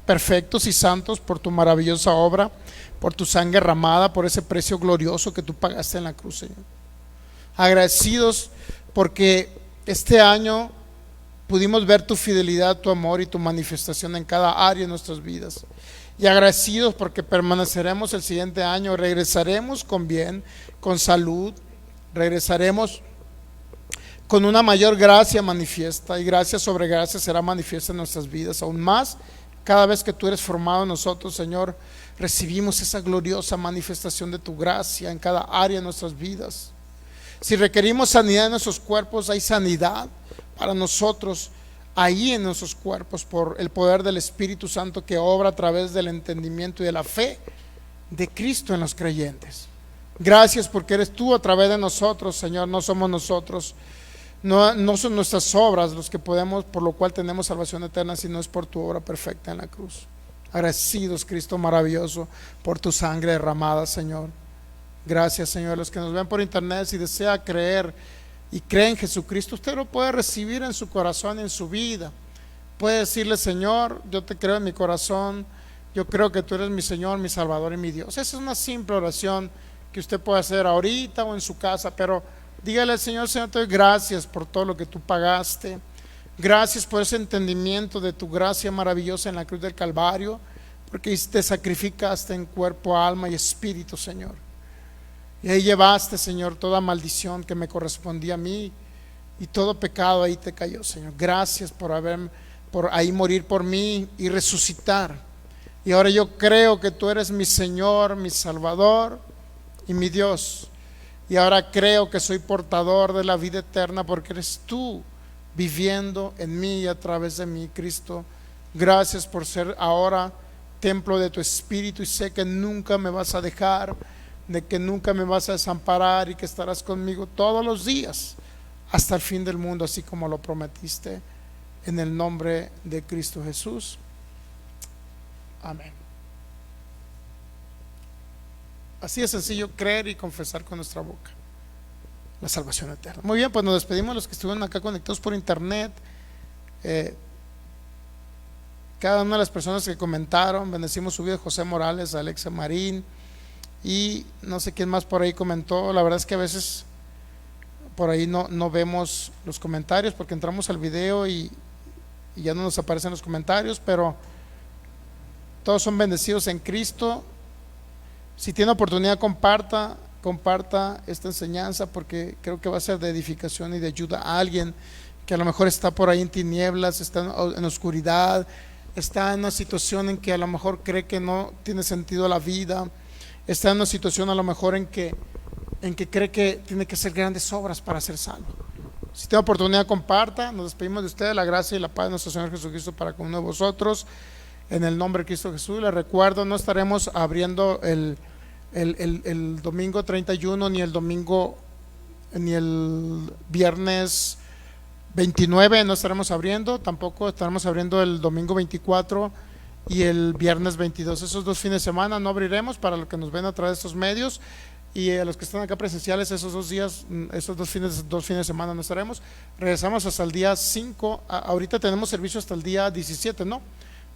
perfectos y santos por tu maravillosa obra, por tu sangre derramada, por ese precio glorioso que tú pagaste en la cruz, Señor. Agradecidos porque este año pudimos ver tu fidelidad, tu amor y tu manifestación en cada área de nuestras vidas. Y agradecidos porque permaneceremos el siguiente año, regresaremos con bien, con salud, regresaremos con una mayor gracia manifiesta, y gracia sobre gracia será manifiesta en nuestras vidas. Aún más, cada vez que tú eres formado en nosotros, Señor, recibimos esa gloriosa manifestación de tu gracia en cada área de nuestras vidas. Si requerimos sanidad en nuestros cuerpos, hay sanidad para nosotros ahí en nuestros cuerpos por el poder del Espíritu Santo que obra a través del entendimiento y de la fe de Cristo en los creyentes. Gracias porque eres tú a través de nosotros, Señor. No somos nosotros, no son nuestras obras los que podemos, por lo cual tenemos salvación eterna, sino es por tu obra perfecta en la cruz. Agradecidos, Cristo maravilloso, por tu sangre derramada, Señor. Gracias, Señor. Los que nos ven por internet, si desea creer y cree en Jesucristo, usted lo puede recibir en su corazón y en su vida. Puede decirle: Señor, yo te creo en mi corazón, yo creo que tú eres mi Señor, mi Salvador y mi Dios. Esa es una simple oración que usted puede hacer ahorita o en su casa, pero dígale al Señor: Señor, te doy gracias por todo lo que tú pagaste. Gracias por ese entendimiento de tu gracia maravillosa en la cruz del Calvario, porque te sacrificaste en cuerpo, alma y espíritu, Señor. Y ahí llevaste, Señor, toda maldición que me correspondía a mí, y todo pecado ahí te cayó, Señor. Gracias por ahí morir por mí y resucitar. Y ahora yo creo que tú eres mi Señor, mi Salvador y mi Dios. Y ahora creo que soy portador de la vida eterna porque eres tú viviendo en mí y a través de mí, Cristo. Gracias por ser ahora templo de tu Espíritu, y sé que nunca me vas a dejar, de que nunca me vas a desamparar y que estarás conmigo todos los días hasta el fin del mundo, así como lo prometiste, en el nombre de Cristo Jesús. Amén. Así es sencillo, creer y confesar con nuestra boca la salvación eterna. Muy bien, pues nos despedimos los que estuvieron acá conectados por internet. Cada una de las personas que comentaron, bendecimos su vida: José Morales, Alexa Marín, y no sé quién más por ahí comentó. La verdad es que a veces por ahí no vemos los comentarios porque entramos al video y ya no nos aparecen los comentarios, pero todos son bendecidos en Cristo. Si tiene oportunidad, comparta esta enseñanza, porque creo que va a ser de edificación y de ayuda a alguien que a lo mejor está por ahí en tinieblas, está en oscuridad, está en una situación en que a lo mejor cree que no tiene sentido la vida, está en una situación a lo mejor en que cree que tiene que hacer grandes obras para ser salvo. Si tiene oportunidad, comparta. Nos despedimos de ustedes. La gracia y la paz de nuestro Señor Jesucristo para con uno de vosotros. en el nombre de Cristo Jesús. Les recuerdo, no estaremos abriendo el domingo 31 ni el domingo ni el viernes 29, no estaremos abriendo, tampoco estaremos abriendo el domingo 24 y el viernes 22. Esos 2 fines de semana no abriremos para los que nos ven a través de estos medios, y a los que están acá presenciales esos 2 días, esos dos fines de semana no estaremos. Regresamos hasta el día 5. Ahorita tenemos servicio hasta el día 17, ¿no?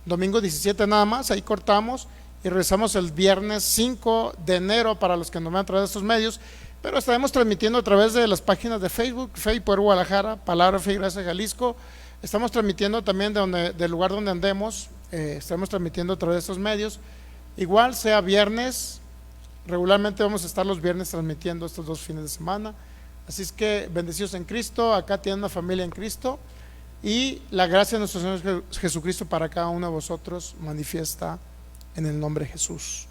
Domingo 17 nada más, ahí cortamos y regresamos el viernes 5 de enero para los que nos ven a través de estos medios. Pero estaremos transmitiendo a través de las páginas de Facebook, Fe y Poder Guadalajara, Palabra, Fe y Gracia Jalisco. Estamos transmitiendo también del lugar donde andemos, estamos transmitiendo a través de estos medios. Igual sea viernes, regularmente vamos a estar los viernes transmitiendo estos 2 fines de semana. Así es que bendecidos en Cristo, acá tienen una familia en Cristo, y la gracia de nuestro Señor Jesucristo para cada uno de vosotros manifiesta en el nombre de Jesús.